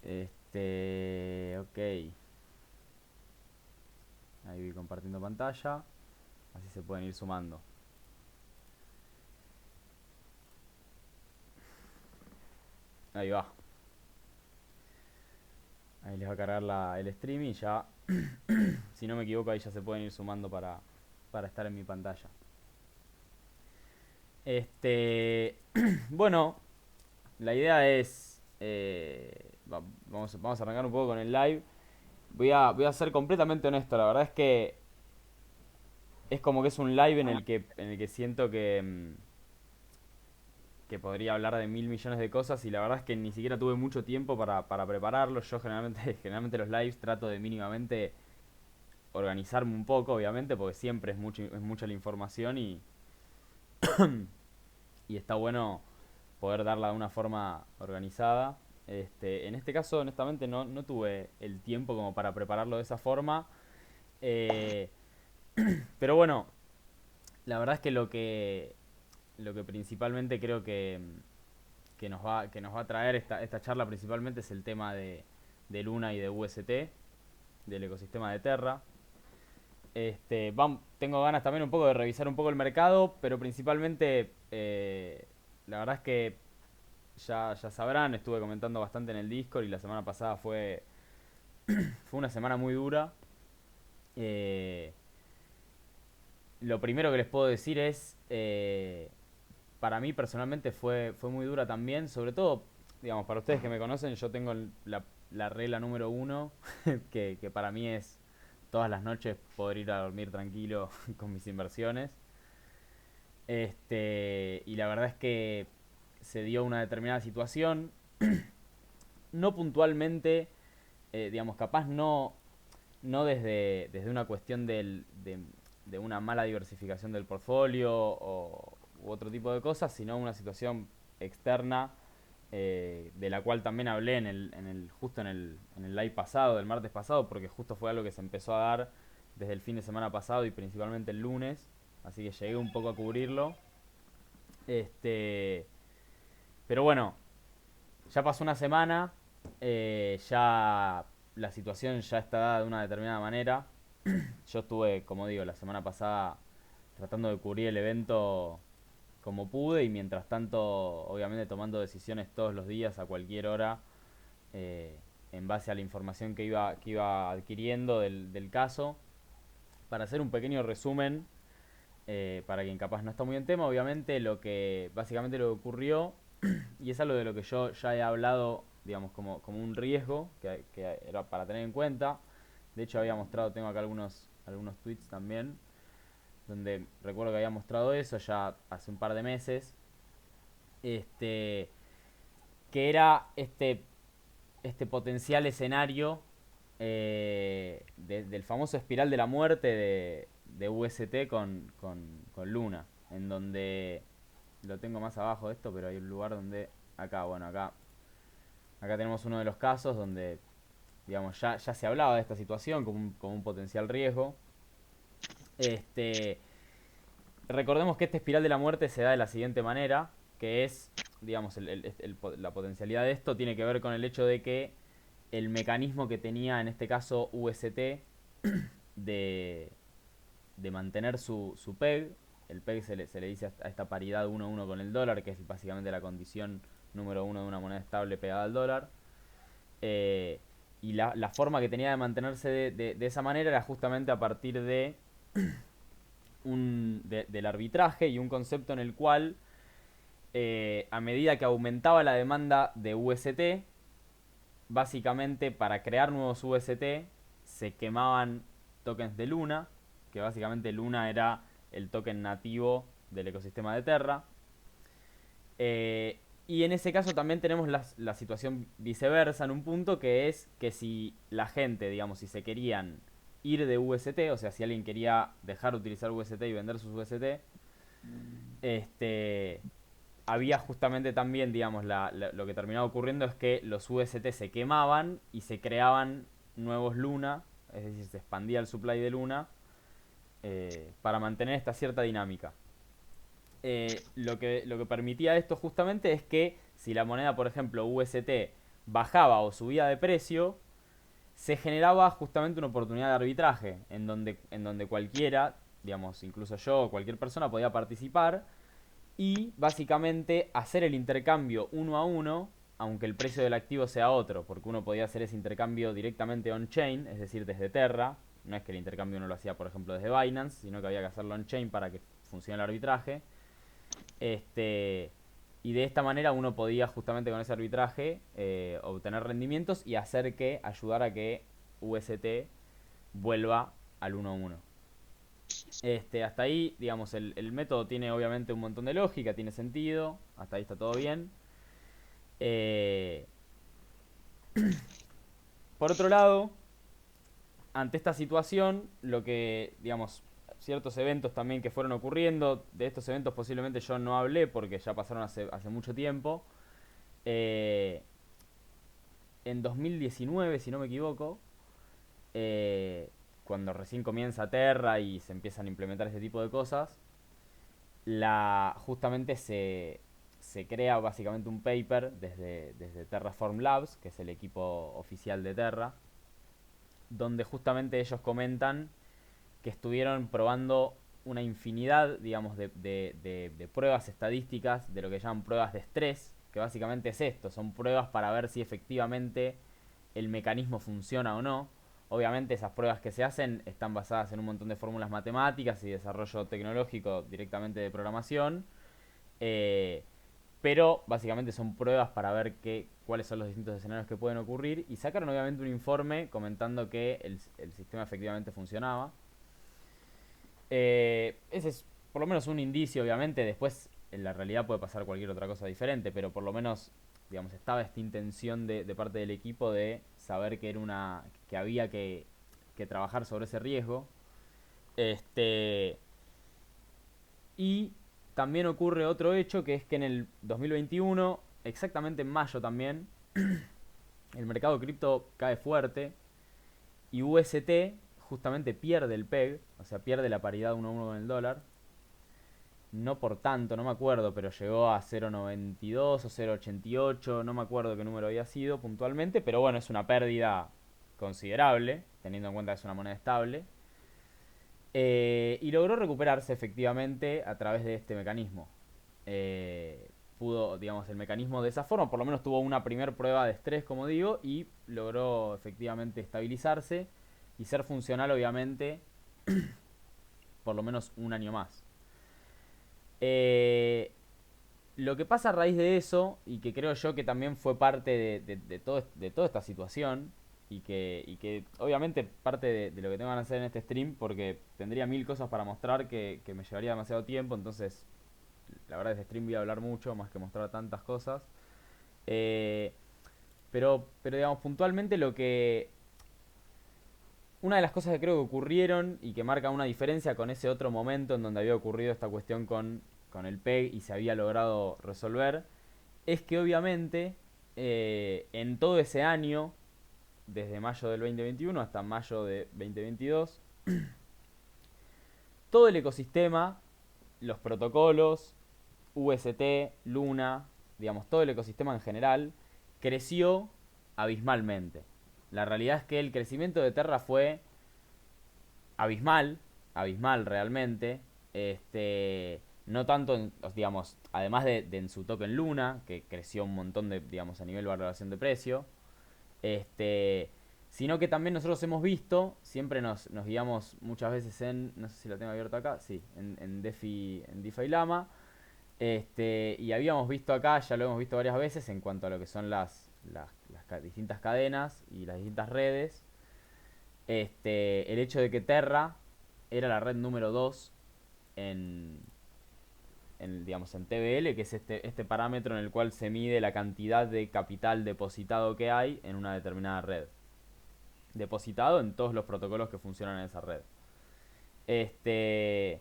Ok. Ahí voy compartiendo pantalla. Así se pueden ir sumando. Ahí va. Ahí les va a cargar el stream y ya, si no me equivoco, ahí ya se pueden ir sumando para estar en mi pantalla. Este, bueno, la idea es, vamos a arrancar un poco con el live. Voy a ser completamente honesto, la verdad es que es como que es un live en el que siento que podría hablar de mil millones de cosas y la verdad es que ni siquiera tuve mucho tiempo para prepararlo. Yo generalmente, generalmente los lives trato de mínimamente organizarme un poco, obviamente, porque siempre es mucha la información y está bueno poder darla de una forma organizada. En este caso, honestamente, no tuve el tiempo como para prepararlo de esa forma. Eh, pero bueno, la verdad es que lo que principalmente creo que nos va a traer esta charla principalmente es el tema de Luna y de UST, del ecosistema de Terra. Tengo ganas también un poco de revisar un poco el mercado, pero principalmente la verdad es que ya sabrán, estuve comentando bastante en el Discord y la semana pasada fue una semana muy dura. Eh, lo primero que les puedo decir es, para mí personalmente fue muy dura también, sobre todo, digamos, para ustedes que me conocen, yo tengo la regla número uno, que para mí es todas las noches poder ir a dormir tranquilo con mis inversiones. Y la verdad es que se dio una determinada situación, no puntualmente, digamos, capaz no desde una cuestión de una mala diversificación del portfolio u otro tipo de cosas, sino una situación externa de la cual también hablé justo en el live pasado, del martes pasado, porque justo fue algo que se empezó a dar desde el fin de semana pasado y principalmente el lunes, así que llegué un poco a cubrirlo. Este, pero bueno, ya pasó una semana, ya la situación ya está dada de una determinada manera. Yo estuve, como digo, la semana pasada tratando de cubrir el evento como pude y mientras tanto, obviamente tomando decisiones todos los días a cualquier hora eh, en base a la información que iba adquiriendo del caso. Para hacer un pequeño resumen, para quien capaz no está muy en tema, obviamente básicamente lo que ocurrió, y es algo de lo que yo ya he hablado, digamos, como un riesgo que era para tener en cuenta. De hecho, había mostrado, tengo acá algunos tweets también, donde recuerdo que había mostrado eso ya hace un par de meses. Este, que era este potencial escenario del famoso espiral de la muerte de UST con Luna, en donde lo tengo más abajo de esto, pero hay un lugar donde acá tenemos uno de los casos donde digamos ya se hablaba de esta situación como un potencial riesgo. Este, recordemos que este espiral de la muerte se da de la siguiente manera, que es, digamos, la potencialidad de esto tiene que ver con el hecho de que el mecanismo que tenía en este caso UST de, de mantener su PEG, el PEG se le dice a esta paridad 1 a 1 con el dólar, que es básicamente la condición número uno de una moneda estable pegada al dólar. Eh, y la forma que tenía de mantenerse de esa manera era justamente a partir del arbitraje y un concepto en el cual a medida que aumentaba la demanda de UST, básicamente para crear nuevos UST se quemaban tokens de Luna, que básicamente Luna era el token nativo del ecosistema de Terra. Y en ese caso también tenemos la situación viceversa en un punto, que es que si la gente, digamos, si se querían ir de UST, o sea, si alguien quería dejar de utilizar UST y vender sus UST, este, había justamente también, digamos, lo que terminaba ocurriendo es que los UST se quemaban y se creaban nuevos Luna, es decir, se expandía el supply de Luna para mantener esta cierta dinámica. Lo que permitía esto justamente es que si la moneda, por ejemplo, UST bajaba o subía de precio, se generaba justamente una oportunidad de arbitraje en donde cualquiera, digamos, incluso yo o cualquier persona podía participar y básicamente hacer el intercambio uno a uno, aunque el precio del activo sea otro, porque uno podía hacer ese intercambio directamente on-chain, es decir, desde Terra. No es que el intercambio uno lo hacía, por ejemplo, desde Binance, sino que había que hacerlo on-chain para que funcione el arbitraje. Este, y de esta manera uno podía justamente con ese arbitraje obtener rendimientos y hacer que, ayudar a que UST vuelva al 1 a 1. Hasta ahí, digamos, el método tiene obviamente un montón de lógica, tiene sentido, hasta ahí está todo bien. Eh, por otro lado, ante esta situación, lo que, digamos, ciertos eventos también que fueron ocurriendo, de estos eventos posiblemente yo no hablé porque ya pasaron hace mucho tiempo. Eh, en 2019, si no me equivoco, eh, cuando recién comienza Terra y se empiezan a implementar este tipo de cosas, justamente se crea básicamente un paper desde Terraform Labs, que es el equipo oficial de Terra, donde justamente ellos comentan que estuvieron probando una infinidad, digamos, de pruebas estadísticas, de lo que llaman pruebas de estrés, que básicamente es esto, son pruebas para ver si efectivamente el mecanismo funciona o no. Obviamente esas pruebas que se hacen están basadas en un montón de fórmulas matemáticas y desarrollo tecnológico directamente de programación, eh, pero básicamente son pruebas para ver cuáles son los distintos escenarios que pueden ocurrir y sacaron obviamente un informe comentando que el sistema efectivamente funcionaba. Ese es por lo menos un indicio, obviamente. Después, en la realidad puede pasar cualquier otra cosa diferente, pero por lo menos, digamos, estaba esta intención de parte del equipo de saber que había que trabajar sobre ese riesgo. Este, y también ocurre otro hecho, que es que en el 2021, exactamente en mayo también, el mercado cripto cae fuerte y UST justamente pierde el PEG, o sea, pierde la paridad 1 a 1 con el dólar. No por tanto, no me acuerdo, pero llegó a 0,92 o 0,88, no me acuerdo qué número había sido puntualmente, pero bueno, es una pérdida considerable, teniendo en cuenta que es una moneda estable. Y logró recuperarse efectivamente a través de este mecanismo. Pudo, digamos, el mecanismo de esa forma, por lo menos tuvo una primer prueba de estrés, como digo, y logró efectivamente estabilizarse y ser funcional, obviamente, por lo menos un año más. Eh, lo que pasa a raíz de eso, y que creo yo que también fue parte de toda esta situación, y que obviamente parte de lo que tengo que hacer en este stream, porque tendría mil cosas para mostrar que me llevaría demasiado tiempo, entonces la verdad, este stream voy a hablar mucho, más que mostrar tantas cosas. Eh, pero digamos, puntualmente una de las cosas que creo que ocurrieron y que marca una diferencia con ese otro momento en donde había ocurrido esta cuestión con el PEG y se había logrado resolver, es que obviamente en todo ese año, desde mayo del 2021 hasta mayo de 2022, todo el ecosistema, los protocolos, UST, Luna, digamos, todo el ecosistema en general, creció abismalmente. La realidad es que el crecimiento de Terra fue abismal, abismal realmente. No tanto, digamos, además en su token Luna, que creció un montón digamos, a nivel de valoración de precio. Este, sino que también nosotros hemos visto, siempre nos guiamos muchas veces no sé si lo tengo abierto acá, sí, en DeFi Lama. Y habíamos visto acá, ya lo hemos visto varias veces en cuanto a lo que son las distintas cadenas y las distintas redes. El hecho de que Terra era la red número 2 en, digamos, en TVL, que es este parámetro en el cual se mide la cantidad de capital depositado que hay en una determinada red. Depositado en todos los protocolos que funcionan en esa red. Este,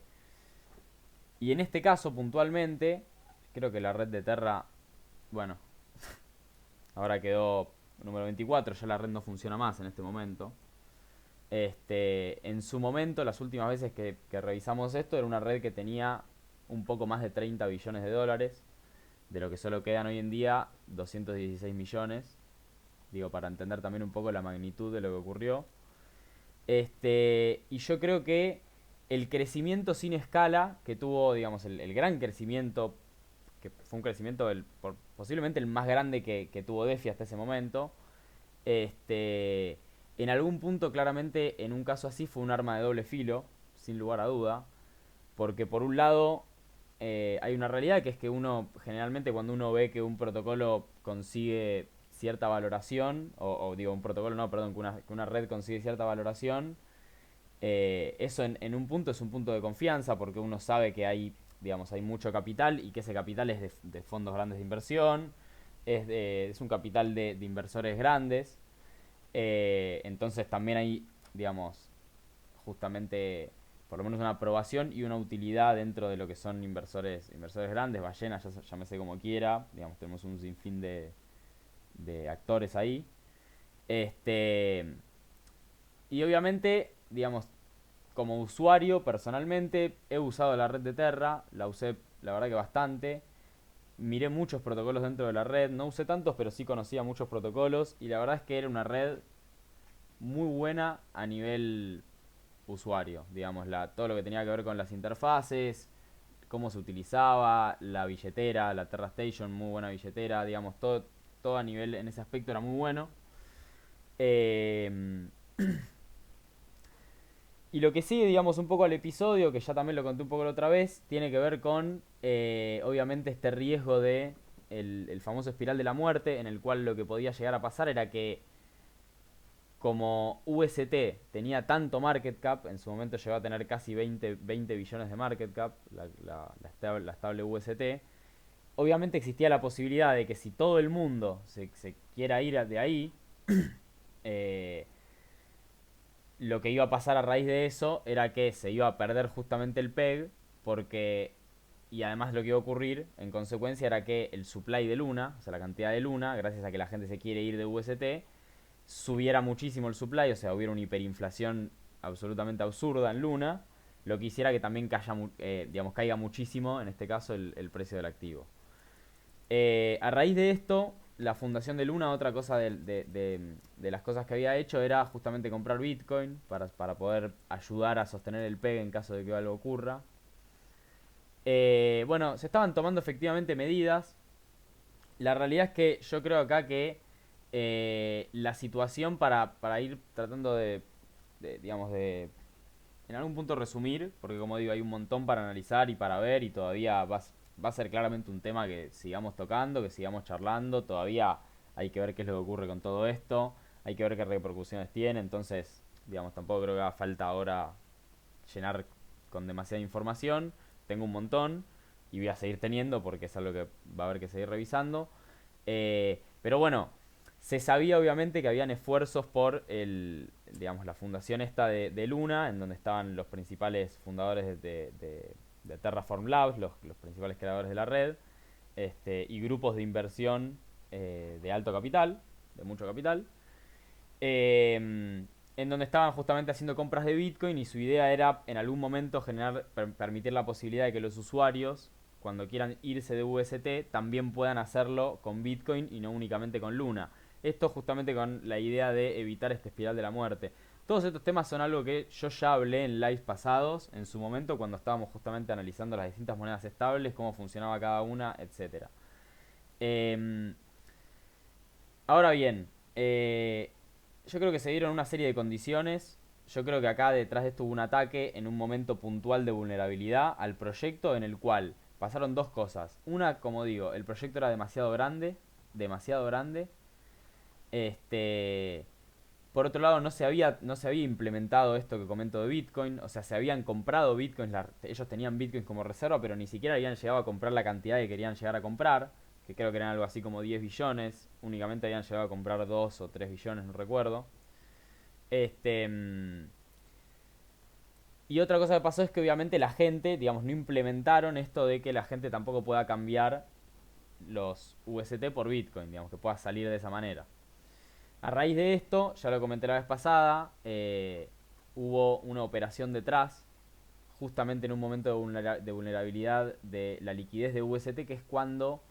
y en este caso, puntualmente, creo que la red de Terra, bueno, ahora quedó número 24, ya la red no funciona más en este momento. En su momento, las últimas veces que revisamos esto, era una red que tenía un poco más de 30 billones de dólares, de lo que solo quedan hoy en día 216 millones. digo, para entender también un poco la magnitud de lo que ocurrió. Y yo creo que el crecimiento sin escala que tuvo, digamos, el gran crecimiento, que fue un crecimiento posiblemente el más grande que tuvo DeFi hasta ese momento, este, en algún punto claramente en un caso así fue un arma de doble filo, sin lugar a duda, porque por un lado hay una realidad que es que uno generalmente cuando uno ve que un protocolo consigue cierta valoración, o digo un protocolo no, perdón, que una red consigue cierta valoración, eso en un punto es un punto de confianza porque uno sabe que hay, digamos, hay mucho capital y que ese capital es de fondos grandes de inversión, es un capital de inversores grandes, entonces también hay, digamos, justamente por lo menos una aprobación y una utilidad dentro de lo que son inversores grandes, ballenas, llámese como quiera, digamos, tenemos un sinfín de actores ahí. Este, y obviamente, digamos, como usuario, personalmente, he usado la red de Terra, la usé la verdad que bastante. Miré muchos protocolos dentro de la red, no usé tantos, pero sí conocía muchos protocolos y la verdad es que era una red muy buena a nivel usuario, digamos, todo lo que tenía que ver con las interfaces, cómo se utilizaba, la billetera, la Terra Station, muy buena billetera, digamos, todo a nivel en ese aspecto era muy bueno. Eh, y lo que sigue, digamos, un poco al episodio, que ya también lo conté un poco la otra vez, tiene que ver con, obviamente, este riesgo de el famoso espiral de la muerte, en el cual lo que podía llegar a pasar era que como UST tenía tanto market cap, en su momento llegó a tener casi 20 billones de market cap, la estable UST, obviamente existía la posibilidad de que si todo el mundo se quiera ir de ahí, eh, lo que iba a pasar a raíz de eso era que se iba a perder justamente el PEG, porque, y además lo que iba a ocurrir en consecuencia era que el supply de Luna, o sea, la cantidad de Luna, gracias a que la gente se quiere ir de UST, subiera muchísimo el supply, o sea, hubiera una hiperinflación absolutamente absurda en Luna, lo que hiciera que también digamos, caiga muchísimo, en este caso, el precio del activo. A raíz de esto, la fundación de Luna, otra cosa de las cosas que había hecho era justamente comprar Bitcoin para poder ayudar a sostener el PEG en caso de que algo ocurra. Bueno, se estaban tomando efectivamente medidas. La realidad es que yo creo acá que la situación para ir tratando digamos, en algún punto resumir, porque como digo, hay un montón para analizar y para ver y todavía va a ser claramente un tema que sigamos tocando, que sigamos charlando, todavía hay que ver qué es lo que ocurre con todo esto, hay que ver qué repercusiones tiene, entonces, digamos, tampoco creo que haga falta ahora llenar con demasiada información, tengo un montón y voy a seguir teniendo porque es algo que va a haber que seguir revisando. Pero bueno, se sabía obviamente que habían esfuerzos por digamos, la fundación esta de Luna, en donde estaban los principales fundadores de Terraform Labs, los principales creadores de la red, y grupos de inversión de alto capital, de mucho capital, en donde estaban justamente haciendo compras de Bitcoin y su idea era en algún momento permitir la posibilidad de que los usuarios, cuando quieran irse de UST, también puedan hacerlo con Bitcoin y no únicamente con Luna. Esto justamente con la idea de evitar este espiral de la muerte. Todos estos temas son algo que yo ya hablé en lives pasados, en su momento, cuando estábamos justamente analizando las distintas monedas estables, cómo funcionaba cada una, etcétera. Eh, Ahora bien, yo creo que se dieron una serie de condiciones. Yo creo que acá detrás de esto hubo un ataque en un momento puntual de vulnerabilidad al proyecto en el cual pasaron dos cosas. Una, como digo, el proyecto era demasiado grande, demasiado grande. Este, por otro lado, no se había implementado esto que comento de Bitcoin. O sea, se habían comprado Bitcoins, ellos tenían Bitcoins como reserva, pero ni siquiera habían llegado a comprar la cantidad que querían llegar a comprar, que creo que eran algo así como 10 billones. Únicamente habían llegado a comprar 2 o 3 billones, no recuerdo. Este, y otra cosa que pasó es que obviamente la gente, digamos, no implementaron esto de que la gente tampoco pueda cambiar los UST por Bitcoin, digamos, que pueda salir de esa manera. A raíz de esto, ya lo comenté la vez pasada, hubo una operación detrás, justamente en un momento de vulnerabilidad de la liquidez de UST, que es cuando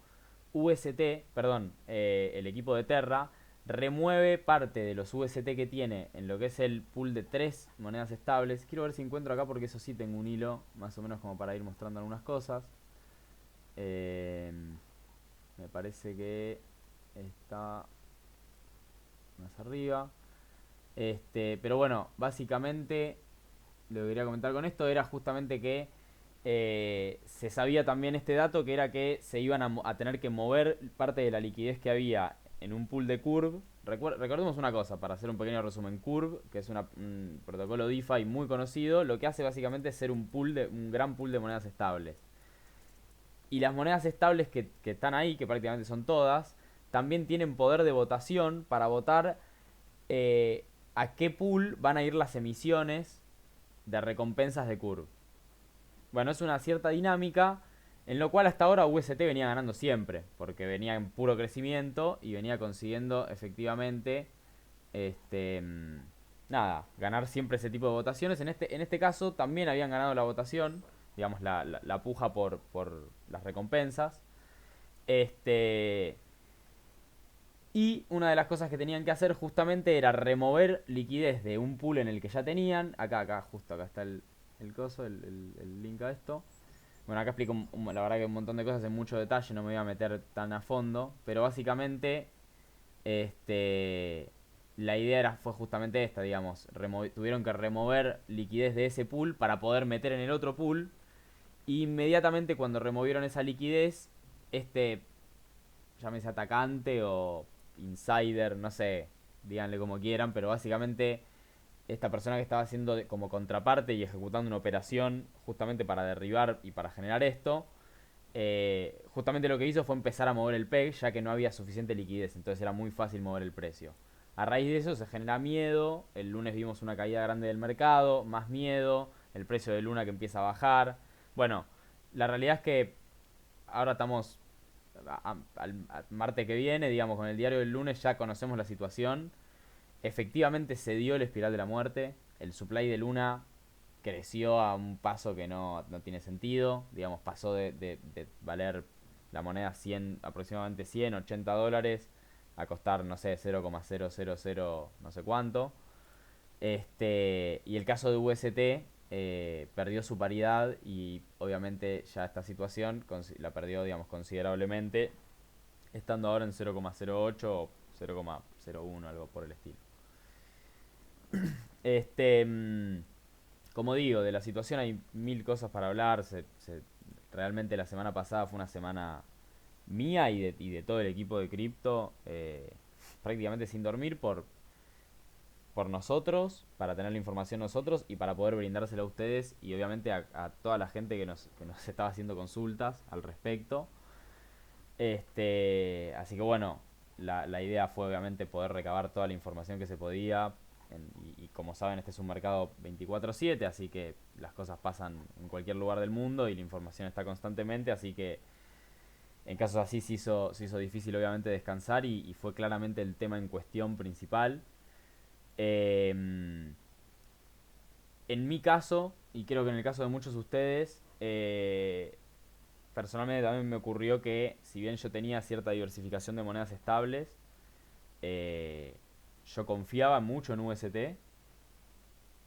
UST, perdón, el equipo de Terra, remueve parte de los UST que tiene en lo que es el pool de 3 monedas estables. Quiero ver si encuentro acá porque eso sí tengo un hilo, más o menos como para ir mostrando algunas cosas. Eh, Me parece que está más arriba. Pero bueno, básicamente lo que quería comentar con esto era justamente que se sabía también este dato, que era que se iban a tener que mover parte de la liquidez que había en un pool de Curve. Recordemos una cosa, para hacer un pequeño resumen. Curve, que es un protocolo DeFi muy conocido, lo que hace básicamente es ser un gran pool de monedas estables. Y las monedas estables que están ahí, que prácticamente son todas, también tienen poder de votación para votar eh, a qué pool van a ir las emisiones de recompensas de Curve. Bueno, es una cierta dinámica en lo cual hasta ahora UST venía ganando siempre, porque venía en puro crecimiento y venía consiguiendo efectivamente nada, ganar siempre ese tipo de votaciones. En este caso también habían ganado la votación, digamos, la puja por las recompensas. Este, y una de las cosas que tenían que hacer justamente era remover liquidez de un pool en el que ya tenían. Justo acá está el coso, el link a esto. Bueno, acá explico la verdad que un montón de cosas en mucho detalle, no me voy a meter tan a fondo. Pero básicamente, este, la idea fue justamente esta, digamos. Tuvieron que remover liquidez de ese pool para poder meter en el otro pool. Y inmediatamente cuando removieron esa liquidez, este, llámese atacante o insider, no sé, díganle como quieran, pero básicamente esta persona que estaba haciendo como contraparte y ejecutando una operación justamente para derribar y para generar esto, justamente lo que hizo fue empezar a mover el PEG ya que no había suficiente liquidez, entonces era muy fácil mover el precio. A raíz de eso se genera miedo, el lunes vimos una caída grande del mercado, más miedo, el precio de Luna que empieza a bajar. Bueno, la realidad es que ahora estamos al martes que viene, digamos, con el diario del lunes ya conocemos la situación. Efectivamente se dio el espiral de la muerte. El supply de Luna creció a un paso que no tiene sentido. Digamos, pasó de valer la moneda 100, aproximadamente 100, $80 a costar, no sé, 0,000 no sé cuánto. Y el caso de UST perdió su paridad y obviamente ya esta situación la perdió, digamos, considerablemente, estando ahora en 0,08 o 0,01, algo por el estilo. Este, mm, Como digo, de la situación hay mil cosas para hablar. Realmente la semana pasada fue una semana mía y de todo el equipo de cripto, prácticamente sin dormir por nosotros, para tener la información nosotros y para poder brindársela a ustedes y obviamente a toda la gente que nos estaba haciendo consultas al respecto. Así que bueno, la idea fue obviamente poder recabar toda la información que se podía. Y como saben, este es un mercado 24/7, así que las cosas pasan en cualquier lugar del mundo y la información está constantemente, así que en casos así se hizo difícil obviamente descansar y fue claramente el tema en cuestión principal. Eh, en mi caso, y creo que en el caso de muchos de ustedes, personalmente también me ocurrió que si bien yo tenía cierta diversificación de monedas estables, eh, yo confiaba mucho en UST.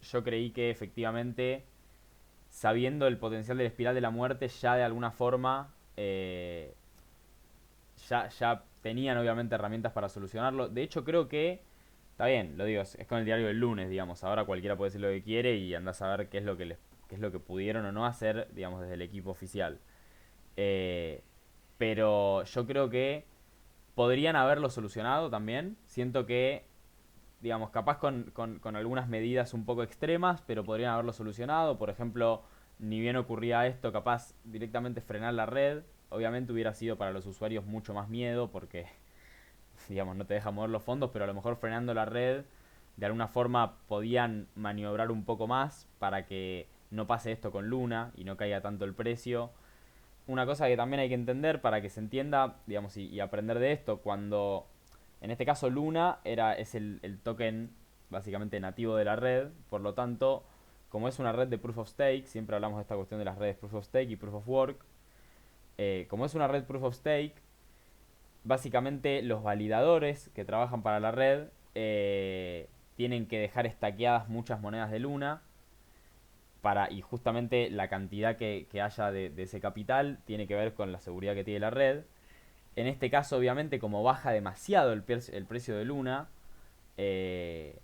Yo creí que efectivamente, sabiendo el potencial del espiral de la muerte, ya de alguna forma ya tenían obviamente herramientas para solucionarlo. De hecho, creo que, está bien, lo digo, es con el diario del lunes, digamos. Ahora cualquiera puede decir lo que quiere y anda a saber qué es lo que pudieron o no hacer, digamos, desde el equipo oficial. Eh, pero yo creo que podrían haberlo solucionado también. Siento que, digamos, capaz con algunas medidas un poco extremas, pero podrían haberlo solucionado. Por ejemplo, ni bien ocurría esto, capaz directamente frenar la red. Obviamente hubiera sido para los usuarios mucho más miedo porque, digamos, no te deja mover los fondos, pero a lo mejor frenando la red, de alguna forma podían maniobrar un poco más para que no pase esto con Luna y no caiga tanto el precio. Una cosa que también hay que entender para que se entienda, digamos, y aprender de esto, cuando en este caso Luna es el token básicamente nativo de la red, por lo tanto, como es una red de Proof of Stake, siempre hablamos de esta cuestión de las redes Proof of Stake y Proof of Work, como es una red Proof of Stake, básicamente los validadores que trabajan para la red tienen que dejar estaqueadas muchas monedas de Luna y justamente la cantidad que haya de ese capital tiene que ver con la seguridad que tiene la red. En este caso, obviamente, como baja demasiado el precio de Luna, eh,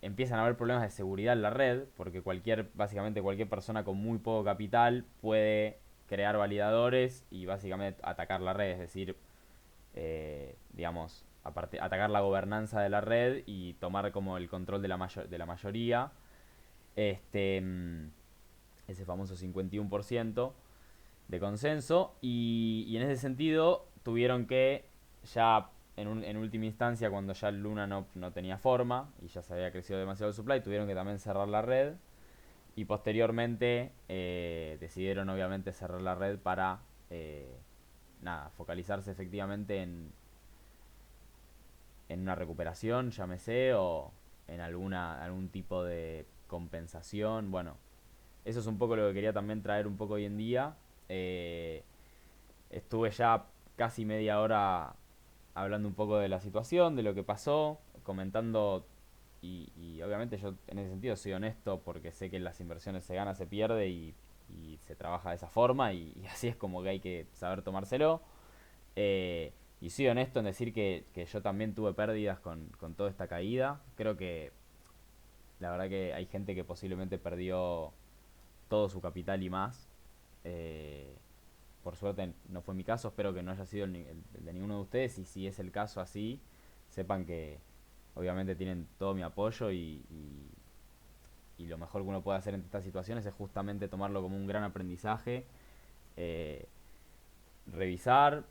empiezan a haber problemas de seguridad en la red, porque básicamente cualquier persona con muy poco capital puede crear validadores y básicamente atacar la red, es decir, digamos, atacar la gobernanza de la red y tomar como el control de la mayoría. Este, ese famoso 51% de consenso. Y en ese sentido tuvieron que, ya en última instancia, cuando ya Luna no tenía forma y ya se había crecido demasiado el supply, tuvieron que también cerrar la red. Y posteriormente decidieron obviamente cerrar la red para nada, focalizarse efectivamente en una recuperación, llámese, o en algún tipo de compensación. Bueno, eso es un poco lo que quería también traer un poco hoy en día. Eh, Estuve ya casi media hora hablando un poco de la situación, de lo que pasó, comentando, y obviamente yo en ese sentido soy honesto porque sé que en las inversiones se gana, se pierde y se trabaja de esa forma y así es como que hay que saber tomárselo. Y soy honesto en decir que yo también tuve pérdidas con toda esta caída. Creo que la verdad que hay gente que posiblemente perdió todo su capital y más. Eh, por suerte no fue mi caso, espero que no haya sido el de ninguno de ustedes, y si es el caso así, sepan que obviamente tienen todo mi apoyo y lo mejor que uno puede hacer en estas situaciones es justamente tomarlo como un gran aprendizaje, eh, revisar,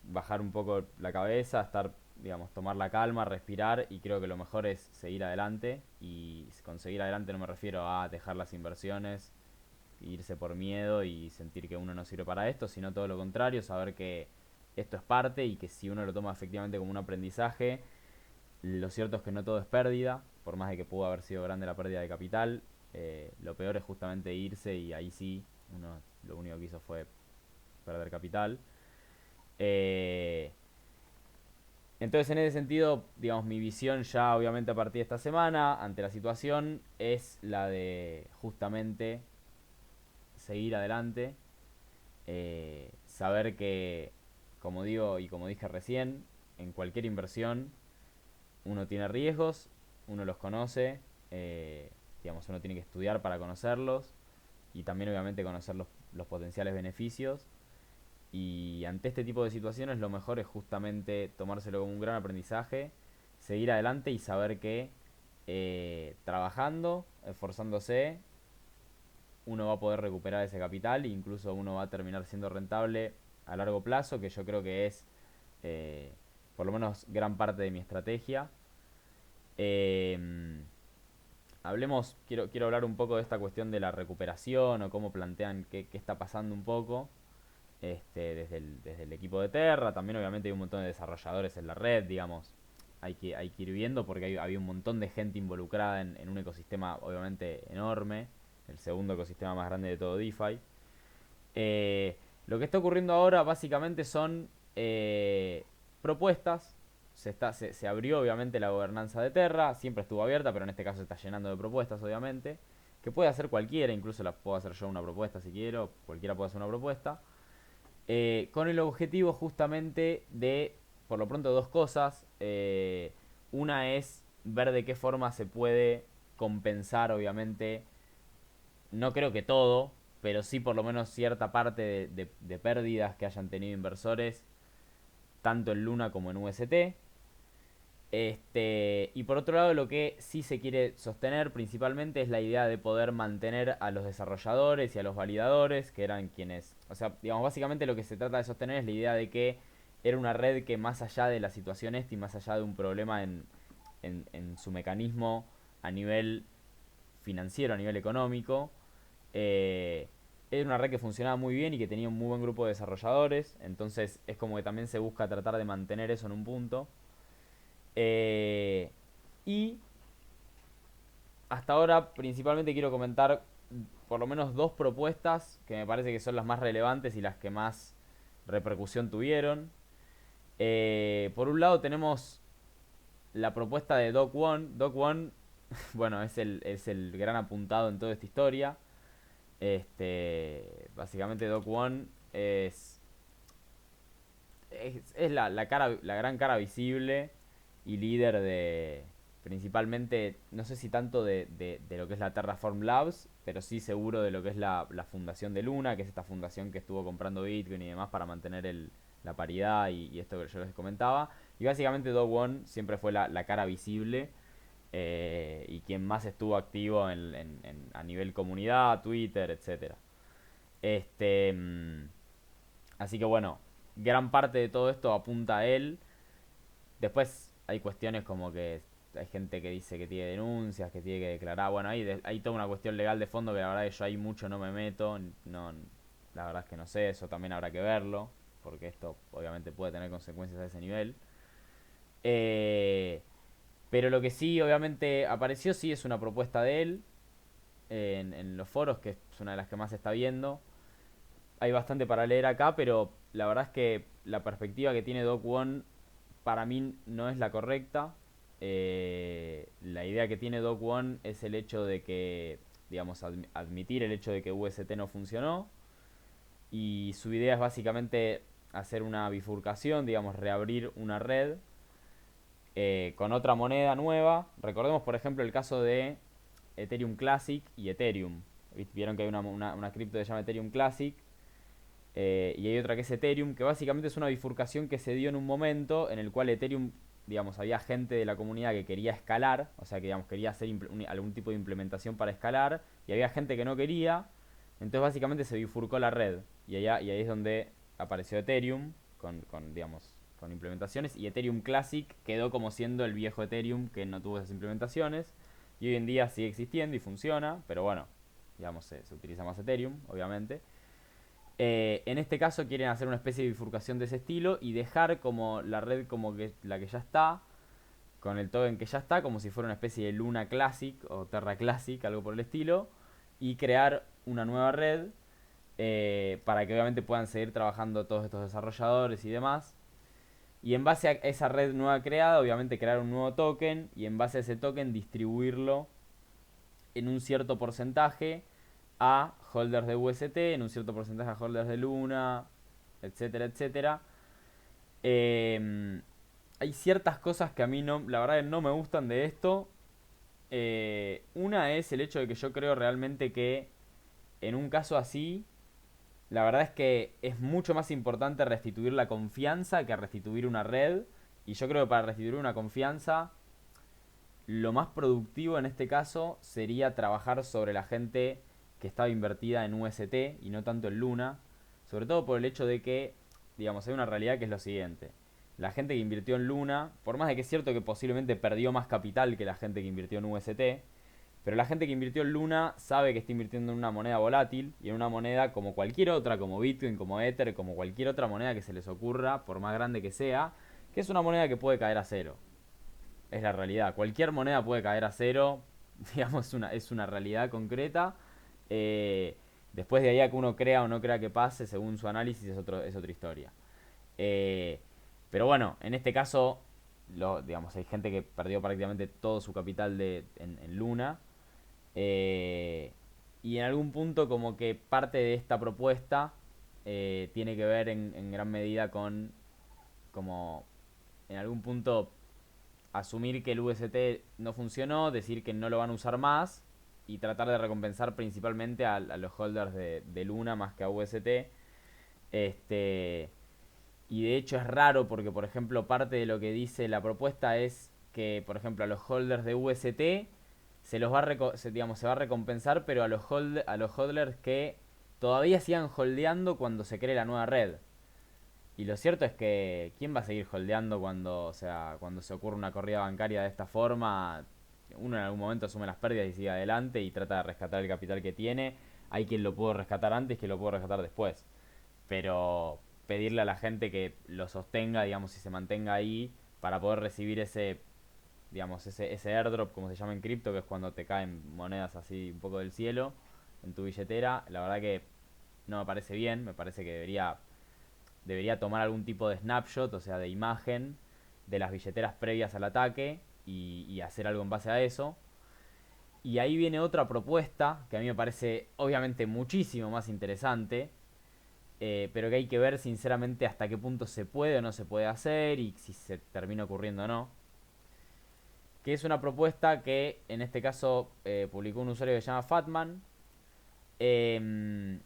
bajar un poco la cabeza, digamos, tomar la calma, respirar, y creo que lo mejor es seguir adelante. Y con seguir adelante no me refiero a dejar las inversiones, irse por miedo y sentir que uno no sirve para esto, sino todo lo contrario, saber que esto es parte y que si uno lo toma efectivamente como un aprendizaje, lo cierto es que no todo es pérdida, por más de que pudo haber sido grande la pérdida de capital, lo peor es justamente irse, y ahí sí, uno lo único que hizo fue perder capital. Eh, entonces, en ese sentido, digamos, mi visión ya obviamente a partir de esta semana, ante la situación, es la de justamente seguir adelante, saber que, como digo y como dije recién, en cualquier inversión uno tiene riesgos, uno los conoce, digamos, uno tiene que estudiar para conocerlos y también obviamente conocer los potenciales beneficios. Y ante este tipo de situaciones lo mejor es justamente tomárselo como un gran aprendizaje, seguir adelante y saber que trabajando, esforzándose, uno va a poder recuperar ese capital e incluso uno va a terminar siendo rentable a largo plazo, que yo creo que es eh, por lo menos gran parte de mi estrategia. Eh, quiero hablar un poco de esta cuestión de la recuperación o cómo plantean qué está pasando un poco desde el equipo de Terra. También obviamente hay un montón de desarrolladores en la red, digamos. Hay que ir viendo porque había un montón de gente involucrada en un ecosistema obviamente enorme, el segundo ecosistema más grande de todo DeFi. Eh, lo que está ocurriendo ahora básicamente son propuestas. Se abrió obviamente la gobernanza de Terra, siempre estuvo abierta, pero en este caso se está llenando de propuestas obviamente, que puede hacer cualquiera, incluso la puedo hacer yo una propuesta si quiero, cualquiera puede hacer una propuesta, con el objetivo justamente de, por lo pronto, dos cosas. Una es ver de qué forma se puede compensar, obviamente, no creo que todo, pero sí por lo menos cierta parte de pérdidas que hayan tenido inversores, tanto en Luna como en UST. Y por otro lado, lo que sí se quiere sostener principalmente es la idea de poder mantener a los desarrolladores y a los validadores, que eran quienes, o sea, digamos, básicamente lo que se trata de sostener es la idea de que era una red que, más allá de la situación y más allá de un problema en su mecanismo a nivel financiero, a nivel económico, eh, era una red que funcionaba muy bien y que tenía un muy buen grupo de desarrolladores. Entonces es como que también se busca tratar de mantener eso en un punto. Eh, y hasta ahora principalmente quiero comentar por lo menos dos propuestas que me parece que son las más relevantes y las que más repercusión tuvieron. Por un lado tenemos la propuesta de Doc One. Doc One, bueno, es el gran apuntado en toda esta historia. Básicamente Doc One es la gran cara visible y líder de, principalmente, no sé si tanto de lo que es la Terraform Labs, pero sí seguro de lo que es la fundación de Luna, que es esta fundación que estuvo comprando Bitcoin y demás para mantener la paridad y esto que yo les comentaba. Y básicamente Do Won siempre fue la cara visible y quien más estuvo activo a nivel comunidad, Twitter, etcétera. Este, mm, Así que bueno, gran parte de todo esto apunta a él. Después hay cuestiones como que hay gente que dice que tiene denuncias, que tiene que declarar. Bueno, hay toda una cuestión legal de fondo que la verdad que yo ahí mucho no me meto. No, la verdad es que no sé, eso también habrá que verlo. Porque esto obviamente puede tener consecuencias a ese nivel. Eh, pero lo que sí, obviamente, apareció, sí es una propuesta de él en los foros, que es una de las que más se está viendo. Hay bastante para leer acá, pero la verdad es que la perspectiva que tiene Doc One para mí no es la correcta. La idea que tiene Doc One es el hecho de que, digamos, admitir el hecho de que UST no funcionó. Y su idea es básicamente hacer una bifurcación, digamos, reabrir una red con otra moneda nueva. Recordemos, por ejemplo, el caso de Ethereum Classic y Ethereum. Vieron que hay una cripto que se llama Ethereum Classic y hay otra que es Ethereum, que básicamente es una bifurcación que se dio en un momento en el cual Ethereum, digamos, había gente de la comunidad que quería escalar, o sea, que digamos, quería hacer algún tipo de implementación para escalar, y había gente que no quería, entonces básicamente se bifurcó la red, y ahí es donde apareció Ethereum, digamos, con implementaciones, y Ethereum Classic quedó como siendo el viejo Ethereum que no tuvo esas implementaciones, y hoy en día sigue existiendo y funciona, pero bueno, digamos, se utiliza más Ethereum, obviamente. En este caso quieren hacer una especie de bifurcación de ese estilo y dejar como la red como que la que ya está, con el token que ya está, como si fuera una especie de Luna Classic o Terra Classic, algo por el estilo, y crear una nueva red para que obviamente puedan seguir trabajando todos estos desarrolladores y demás. Y en base a esa red nueva creada, obviamente crear un nuevo token y en base a ese token distribuirlo en un cierto porcentaje a holders de UST, en un cierto porcentaje a holders de Luna, etcétera, etcétera. Eh, Hay ciertas cosas que a mí no, la verdad que no me gustan de esto. Una es el hecho de que yo creo realmente que en un caso así, la verdad es que es mucho más importante restituir la confianza que restituir una red. Y yo creo que para restituir una confianza, lo más productivo en este caso sería trabajar sobre la gente que estaba invertida en UST y no tanto en Luna. Sobre todo por el hecho de que, digamos, hay una realidad que es lo siguiente. La gente que invirtió en Luna, por más de que es cierto que posiblemente perdió más capital que la gente que invirtió en UST, pero la gente que invirtió en Luna sabe que está invirtiendo en una moneda volátil y en una moneda como cualquier otra, como Bitcoin, como Ether, como cualquier otra moneda que se les ocurra, por más grande que sea, que es una moneda que puede caer a cero. Es la realidad. Cualquier moneda puede caer a cero. Digamos, es una realidad concreta. Eh, Después de ahí a que uno crea o no crea que pase, según su análisis, es otra historia. Eh, pero bueno, en este caso, digamos, hay gente que perdió prácticamente todo su capital en Luna. Eh, y en algún punto como que parte de esta propuesta tiene que ver en gran medida con como en algún punto asumir que el UST no funcionó, decir que no lo van a usar más y tratar de recompensar principalmente a los holders de Luna más que a UST. Este, y de hecho es raro porque, por ejemplo, parte de lo que dice la propuesta es que, por ejemplo, a los holders de UST se va a recompensar, pero a los holders que todavía sigan holdeando cuando se cree la nueva red. Y lo cierto es que ¿quién va a seguir holdeando cuando, o sea, cuando se ocurre una corrida bancaria de esta forma? Uno en algún momento asume las pérdidas y sigue adelante y trata de rescatar el capital que tiene. Hay quien lo pudo rescatar antes, quien lo pudo rescatar después. Pero pedirle a la gente que lo sostenga, digamos, y se mantenga ahí para poder recibir ese, digamos, ese airdrop, como se llama en cripto, que es cuando te caen monedas así un poco del cielo en tu billetera, la verdad que no me parece bien, me parece que debería tomar algún tipo de snapshot, o sea, de imagen de las billeteras previas al ataque y hacer algo en base a eso. Y ahí viene otra propuesta que a mí me parece obviamente muchísimo más interesante, pero que hay que ver sinceramente hasta qué punto se puede o no se puede hacer y si se termina ocurriendo o no. Que es una propuesta que en este caso publicó un usuario que se llama Fatman. Eh,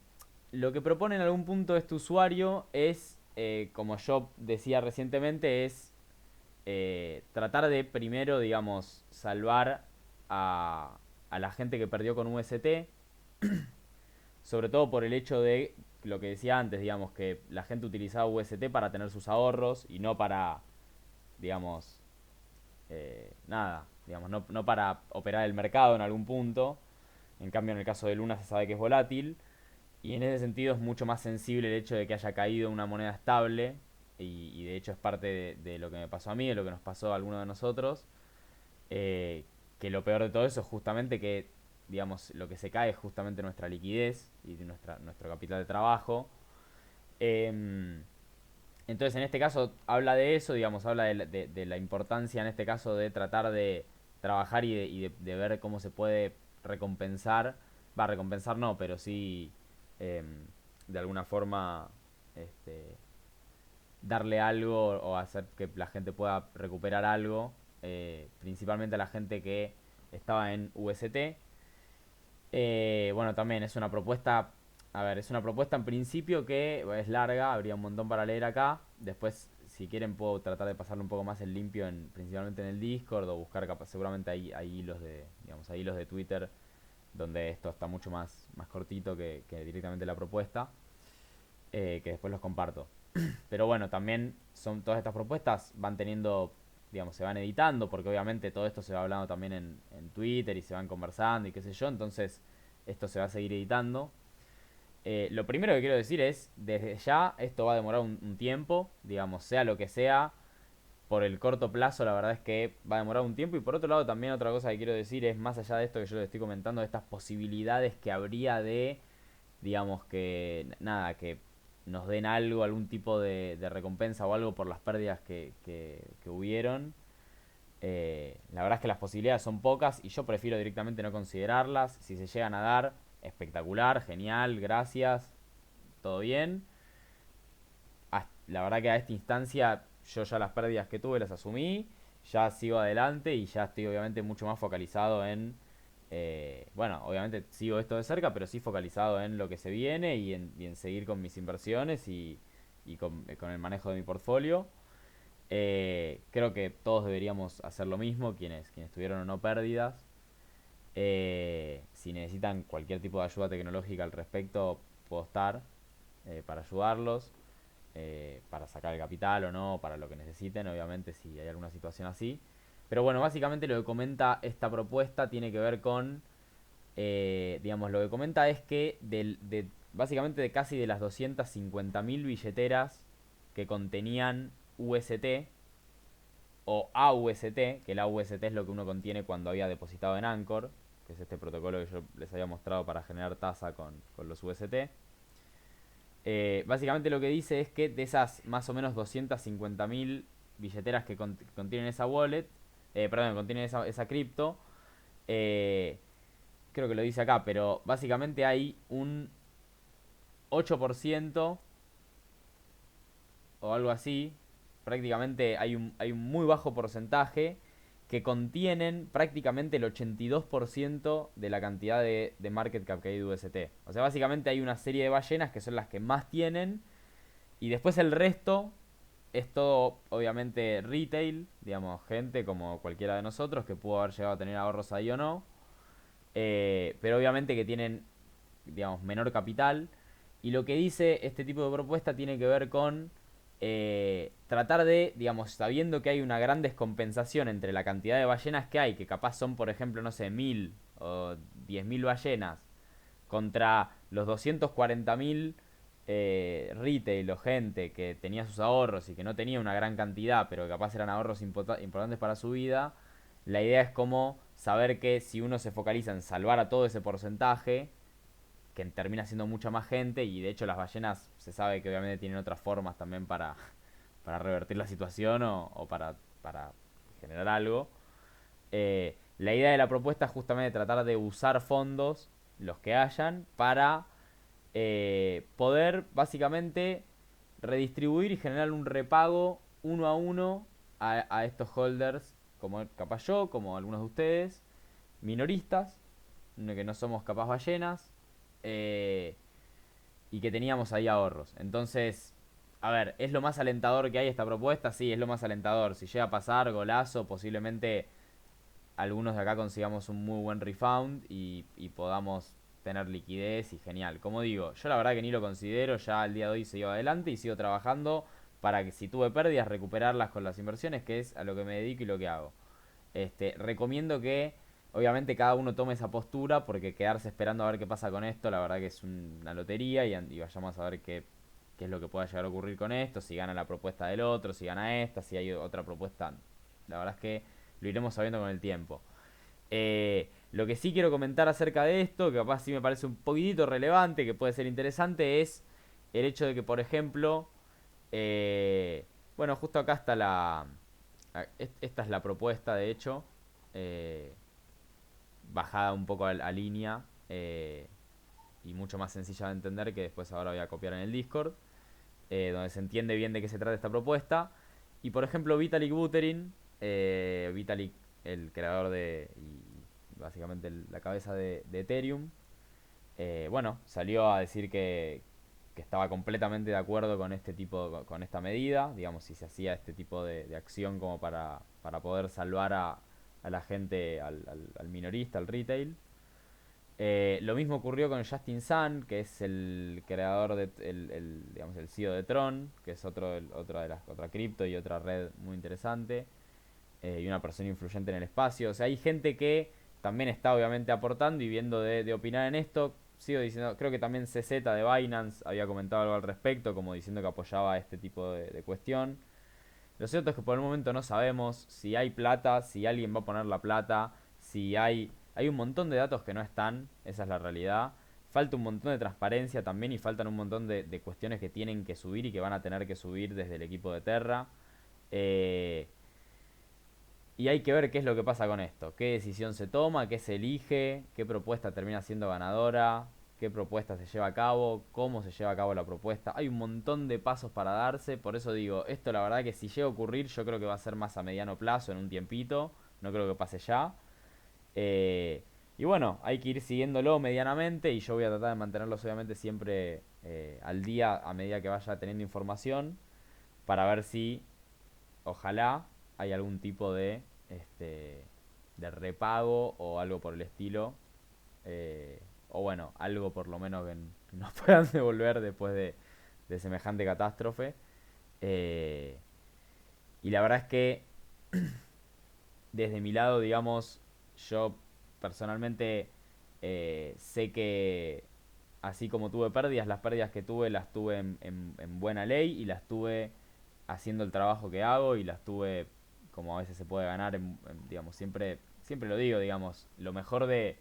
lo que propone en algún punto este usuario es, como yo decía recientemente, es tratar de primero, digamos, salvar a la gente que perdió con UST, sobre todo por el hecho de lo que decía antes, digamos, que la gente utilizaba UST para tener sus ahorros y no para, digamos, nada, digamos, no para operar el mercado en algún punto. En cambio, en el caso de Luna se sabe que es volátil. Y en ese sentido es mucho más sensible el hecho de que haya caído una moneda estable. Y de hecho es parte de lo que me pasó a mí, de lo que nos pasó a alguno de nosotros. Que lo peor de todo eso es justamente que, digamos, lo que se cae es justamente nuestra liquidez y nuestro capital de trabajo. Em, entonces, en este caso, habla de eso, digamos, habla de la importancia en este caso de tratar de trabajar y de ver cómo se puede recompensar. Va, recompensar no, pero sí de alguna forma este, darle algo o hacer que la gente pueda recuperar algo, principalmente a la gente que estaba en UST. Bueno, también es una propuesta, a ver, es una propuesta en principio que es larga, habría un montón para leer acá. Después, si quieren, puedo tratar de pasarle un poco más el limpio, principalmente en el Discord o buscar, seguramente hay hilos de, digamos, hay hilos de Twitter donde esto está mucho más cortito que directamente la propuesta, que después los comparto. Pero bueno, también son todas estas propuestas van teniendo, digamos, se van editando, porque obviamente todo esto se va hablando también en Twitter y se van conversando y qué sé yo, entonces esto se va a seguir editando. Lo primero que quiero decir es, desde ya esto va a demorar un tiempo, digamos, sea lo que sea, por el corto plazo la verdad es que va a demorar un tiempo y por otro lado también otra cosa que quiero decir es, más allá de esto que yo les estoy comentando, de estas posibilidades que habría de, digamos que, nada, que nos den algo, algún tipo de recompensa o algo por las pérdidas que hubieron. La verdad es que las posibilidades son pocas y yo prefiero directamente no considerarlas. Si se llegan a dar, espectacular, genial, gracias, todo bien. La verdad que a esta instancia yo ya las pérdidas que tuve las asumí, ya sigo adelante y ya estoy obviamente mucho más focalizado en, bueno, obviamente sigo esto de cerca, pero sí focalizado en lo que se viene y en seguir con mis inversiones y con el manejo de mi portfolio. Creo que todos deberíamos hacer lo mismo, quienes tuvieron o no pérdidas. Si necesitan cualquier tipo de ayuda tecnológica al respecto, puedo estar para ayudarlos, para sacar el capital o no, para lo que necesiten, obviamente, si hay alguna situación así. Pero bueno, básicamente lo que comenta esta propuesta tiene que ver con, digamos, lo que comenta es que básicamente de casi de las 250.000 billeteras que contenían UST o AUST, que el AUST es lo que uno contiene cuando había depositado en Anchor, que es este protocolo que yo les había mostrado para generar tasa con los UST. Básicamente lo que dice es que de esas más o menos 250.000 billeteras que contienen esa wallet, perdón, que contienen esa cripto, eh, creo que lo dice acá, pero básicamente hay un 8% o algo así, prácticamente hay un muy bajo porcentaje que contienen prácticamente el 82% de la cantidad de market cap que hay de UST. O sea, básicamente hay una serie de ballenas que son las que más tienen y después el resto es todo obviamente retail, digamos, gente como cualquiera de nosotros que pudo haber llegado a tener ahorros ahí o no, pero obviamente que tienen, digamos, menor capital. Y lo que dice este tipo de propuesta tiene que ver con tratar de, digamos, sabiendo que hay una gran descompensación entre la cantidad de ballenas que hay, que capaz son, por ejemplo, no sé, 1000 o 10.000 ballenas, contra los 240.000 retail o gente que tenía sus ahorros y que no tenía una gran cantidad, pero que capaz eran ahorros importantes para su vida. La idea es como saber que si uno se focaliza en salvar a todo ese porcentaje, que termina siendo mucha más gente, y de hecho las ballenas se sabe que obviamente tienen otras formas también para revertir la situación o para generar algo. La idea de la propuesta es justamente tratar de usar fondos, los que hayan, para poder básicamente redistribuir y generar un repago uno a uno a estos holders, como capaz yo, como algunos de ustedes, minoristas, que no somos capaz ballenas, eh, y que teníamos ahí ahorros. Entonces, a ver, ¿es lo más alentador que hay esta propuesta? Sí, es lo más alentador. Si llega a pasar, golazo, posiblemente algunos de acá consigamos un muy buen refund y podamos tener liquidez y genial. Como digo, yo la verdad que ni lo considero, ya al día de hoy sigo adelante y sigo trabajando para que si tuve pérdidas recuperarlas con las inversiones, que es a lo que me dedico y lo que hago. Recomiendo que obviamente cada uno tome esa postura porque quedarse esperando a ver qué pasa con esto, la verdad que es una lotería y vayamos a ver qué es lo que pueda llegar a ocurrir con esto, si gana la propuesta del otro, si gana esta, si hay otra propuesta. La verdad es que lo iremos sabiendo con el tiempo. Lo que sí quiero comentar acerca de esto, que capaz sí me parece un poquitito relevante, que puede ser interesante, es el hecho de que, por ejemplo, bueno, justo acá está esta es la propuesta, de hecho, eh, bajada un poco a línea y mucho más sencilla de entender, que después ahora voy a copiar en el Discord, donde se entiende bien de qué se trata esta propuesta. Y por ejemplo, Vitalik Buterin, Vitalik, el creador y básicamente la cabeza de Ethereum, bueno, salió a decir que estaba completamente de acuerdo con este tipo, con esta medida, digamos, si se hacía este tipo de acción como para poder salvar a la gente, al minorista, al retail. Lo mismo ocurrió con Justin Sun, que es el creador digamos, el CEO de Tron, que es otra cripto y otra red muy interesante, y una persona influyente en el espacio. O sea, hay gente que también está obviamente aportando y viendo de opinar en esto. Sigo diciendo, creo que también CZ de Binance había comentado algo al respecto, como diciendo que apoyaba este tipo de cuestión. Lo cierto es que por el momento no sabemos si hay plata, si alguien va a poner la plata, si hay un montón de datos que no están, esa es la realidad. Falta un montón de transparencia también y faltan un montón de cuestiones que tienen que subir y que van a tener que subir desde el equipo de Terra. Eh, y hay que ver qué es lo que pasa con esto, qué decisión se toma, qué se elige, qué propuesta termina siendo ganadora, qué propuesta se lleva a cabo, cómo se lleva a cabo la propuesta. Hay un montón de pasos para darse, por eso digo, esto la verdad que si llega a ocurrir yo creo que va a ser más a mediano plazo, en un tiempito, no creo que pase ya. Eh, y bueno, hay que ir siguiéndolo medianamente y yo voy a tratar de mantenerlos obviamente siempre al día a medida que vaya teniendo información para ver si ojalá hay algún tipo de repago o algo por el estilo. O bueno, algo por lo menos que nos puedan devolver después de semejante catástrofe. Eh, y la verdad es que desde mi lado, digamos, yo personalmente sé que así como tuve pérdidas, las pérdidas que tuve las tuve en buena ley y las tuve haciendo el trabajo que hago y las tuve como a veces se puede ganar, digamos, siempre lo digo, digamos, lo mejor de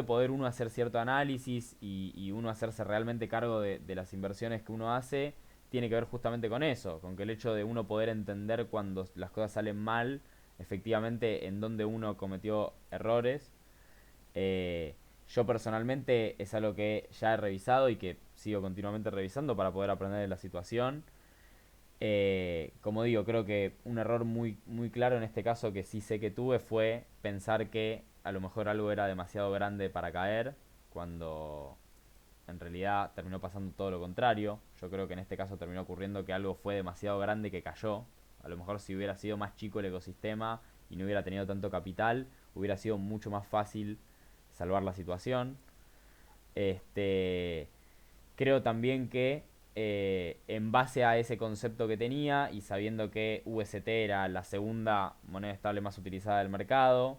poder uno hacer cierto análisis y uno hacerse realmente cargo de las inversiones que uno hace, tiene que ver justamente con eso, con que el hecho de uno poder entender cuando las cosas salen mal, efectivamente en donde uno cometió errores. Eh, yo personalmente es algo que ya he revisado y que sigo continuamente revisando para poder aprender de la situación. Como digo, creo que un error muy, muy claro en este caso que sí sé que tuve fue pensar que a lo mejor algo era demasiado grande para caer, cuando en realidad terminó pasando todo lo contrario. Yo creo que en este caso terminó ocurriendo que algo fue demasiado grande que cayó. A lo mejor si hubiera sido más chico el ecosistema y no hubiera tenido tanto capital, hubiera sido mucho más fácil salvar la situación. Este, Creo también que en base a ese concepto que tenía y sabiendo que UST era la segunda moneda estable más utilizada del mercado,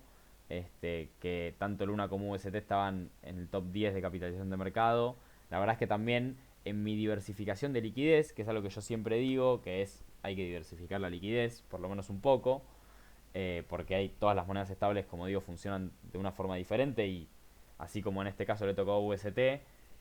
que tanto Luna como UST estaban en el top 10 de capitalización de mercado, la verdad es que también en mi diversificación de liquidez, que es algo que yo siempre digo, que es hay que diversificar la liquidez, por lo menos un poco, porque todas las monedas estables, como digo, funcionan de una forma diferente y así como en este caso le tocó a UST,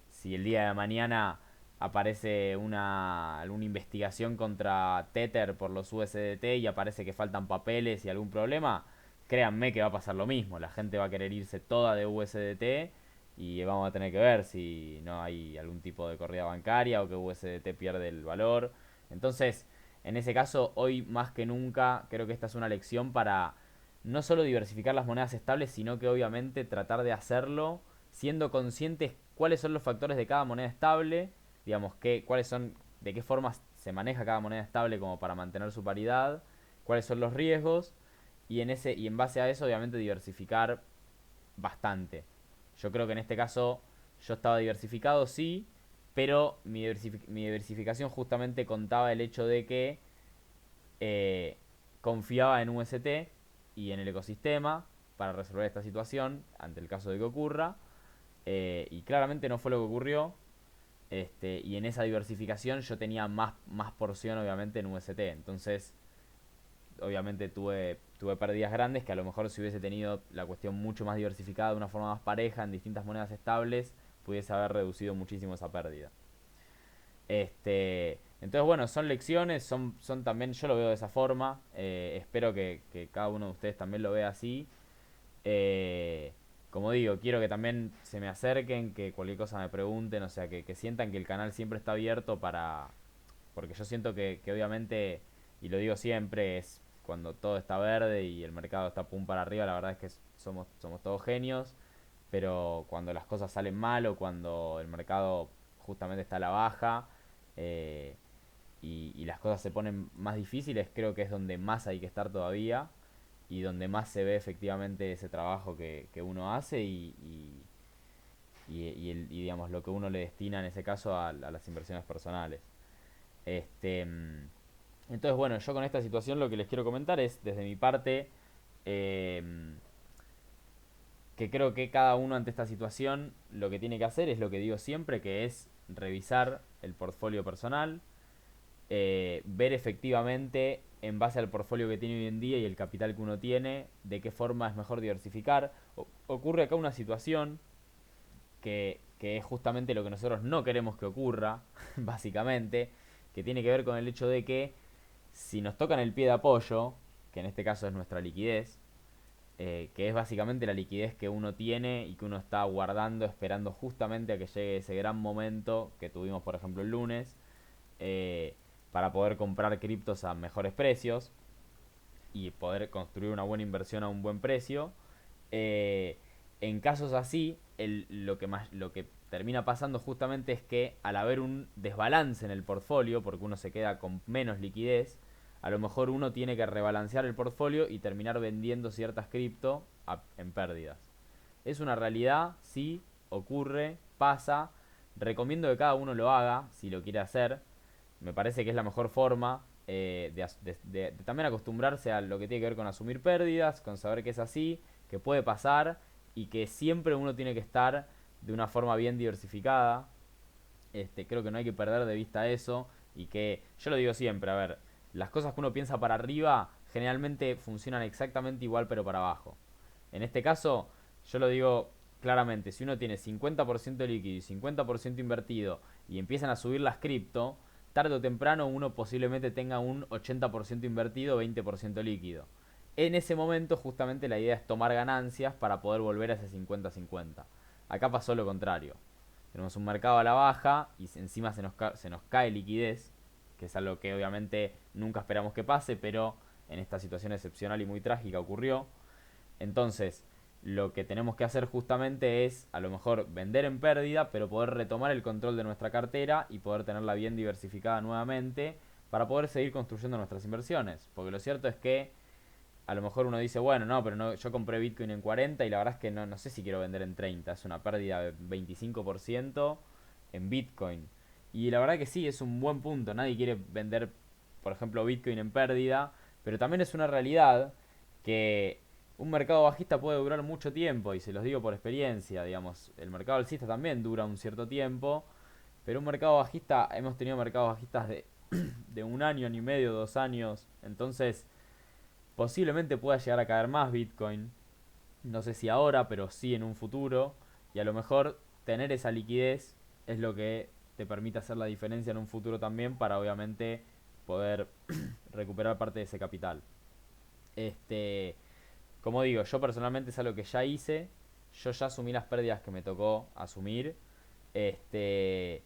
si el día de mañana aparece alguna investigación contra Tether por los USDT y aparece que faltan papeles y algún problema, créanme que va a pasar lo mismo. La gente va a querer irse toda de USDT y vamos a tener que ver si no hay algún tipo de corrida bancaria o que USDT pierde el valor. Entonces, en ese caso, hoy más que nunca, creo que esta es una lección para no solo diversificar las monedas estables, sino que obviamente tratar de hacerlo siendo conscientes cuáles son los factores de cada moneda estable, digamos, cuáles son, de qué formas se maneja cada moneda estable como para mantener su paridad, cuáles son los riesgos y en base a eso obviamente diversificar bastante. Yo creo que en este caso yo estaba diversificado, sí, pero mi diversificación justamente contaba el hecho de que eh, confiaba en UST y en el ecosistema para resolver esta situación ante el caso de que ocurra. Y claramente no fue lo que ocurrió. Y en esa diversificación yo tenía más porción obviamente en UST. Entonces, obviamente tuve pérdidas grandes que a lo mejor si hubiese tenido la cuestión mucho más diversificada de una forma más pareja en distintas monedas estables, pudiese haber reducido muchísimo esa pérdida. Entonces, bueno, son lecciones, son también, yo lo veo de esa forma. Espero que cada uno de ustedes también lo vea así. Eh, Como digo, quiero que también se me acerquen, que cualquier cosa me pregunten, o sea, que sientan que el canal siempre está abierto para... Porque yo siento que obviamente, y lo digo siempre, es cuando todo está verde y el mercado está pum para arriba, la verdad es que somos todos genios, pero cuando las cosas salen mal o cuando el mercado justamente está a la baja eh, y las cosas se ponen más difíciles, creo que es donde más hay que estar todavía y donde más se ve efectivamente ese trabajo que uno hace digamos lo que uno le destina en ese caso a las inversiones personales. Este, mm, entonces, bueno, yo con esta situación lo que les quiero comentar es, desde mi parte, eh, que creo que cada uno ante esta situación lo que tiene que hacer es lo que digo siempre, que es revisar el portfolio personal, ver efectivamente en base al portfolio que tiene hoy en día y el capital que uno tiene, de qué forma es mejor diversificar. Ocurre acá una situación que es justamente lo que nosotros no queremos que ocurra, básicamente, que tiene que ver con el hecho de que si nos tocan el pie de apoyo, que en este caso es nuestra liquidez, que es básicamente la liquidez que uno tiene y que uno está guardando, esperando justamente a que llegue ese gran momento que tuvimos, por ejemplo, el lunes, eh, para poder comprar criptos a mejores precios y poder construir una buena inversión a un buen precio. Eh, en casos así, lo que termina pasando justamente es que al haber un desbalance en el portfolio, porque uno se queda con menos liquidez, a lo mejor uno tiene que rebalancear el portfolio y terminar vendiendo ciertas cripto en pérdidas. Es una realidad, sí, ocurre, pasa. Recomiendo que cada uno lo haga si lo quiere hacer. Me parece que es la mejor forma de también acostumbrarse a lo que tiene que ver con asumir pérdidas, con saber que es así, que puede pasar y que siempre uno tiene que estar de una forma bien diversificada. Creo que no hay que perder de vista eso y que yo lo digo siempre, a ver, las cosas que uno piensa para arriba generalmente funcionan exactamente igual pero para abajo. En este caso, yo lo digo claramente, si uno tiene 50% líquido y 50% invertido y empiezan a subir las cripto, tarde o temprano uno posiblemente tenga un 80% invertido, 20% líquido. En ese momento justamente la idea es tomar ganancias para poder volver a ese 50-50. Acá pasó lo contrario. Tenemos un mercado a la baja y encima se nos cae liquidez, que es algo que obviamente nunca esperamos que pase, pero en esta situación excepcional y muy trágica ocurrió. Entonces, lo que tenemos que hacer justamente es a lo mejor vender en pérdida, pero poder retomar el control de nuestra cartera y poder tenerla bien diversificada nuevamente para poder seguir construyendo nuestras inversiones. Porque lo cierto es que a lo mejor uno dice, bueno, no, pero no, yo compré Bitcoin en 40 y la verdad es que no sé si quiero vender en 30. Es una pérdida de 25% en Bitcoin. Y la verdad que sí, es un buen punto. Nadie quiere vender, por ejemplo, Bitcoin en pérdida. Pero también es una realidad que un mercado bajista puede durar mucho tiempo. Y se los digo por experiencia, digamos. El mercado alcista también dura un cierto tiempo. Pero un mercado bajista, hemos tenido mercados bajistas de un año, ni medio, 2 años. Entonces posiblemente pueda llegar a caer más Bitcoin. No sé si ahora, pero sí en un futuro. Y a lo mejor tener esa liquidez es lo que te permite hacer la diferencia en un futuro también para obviamente poder recuperar parte de ese capital. Este, como digo, yo personalmente es algo que ya hice, yo ya asumí las pérdidas que me tocó asumir, este,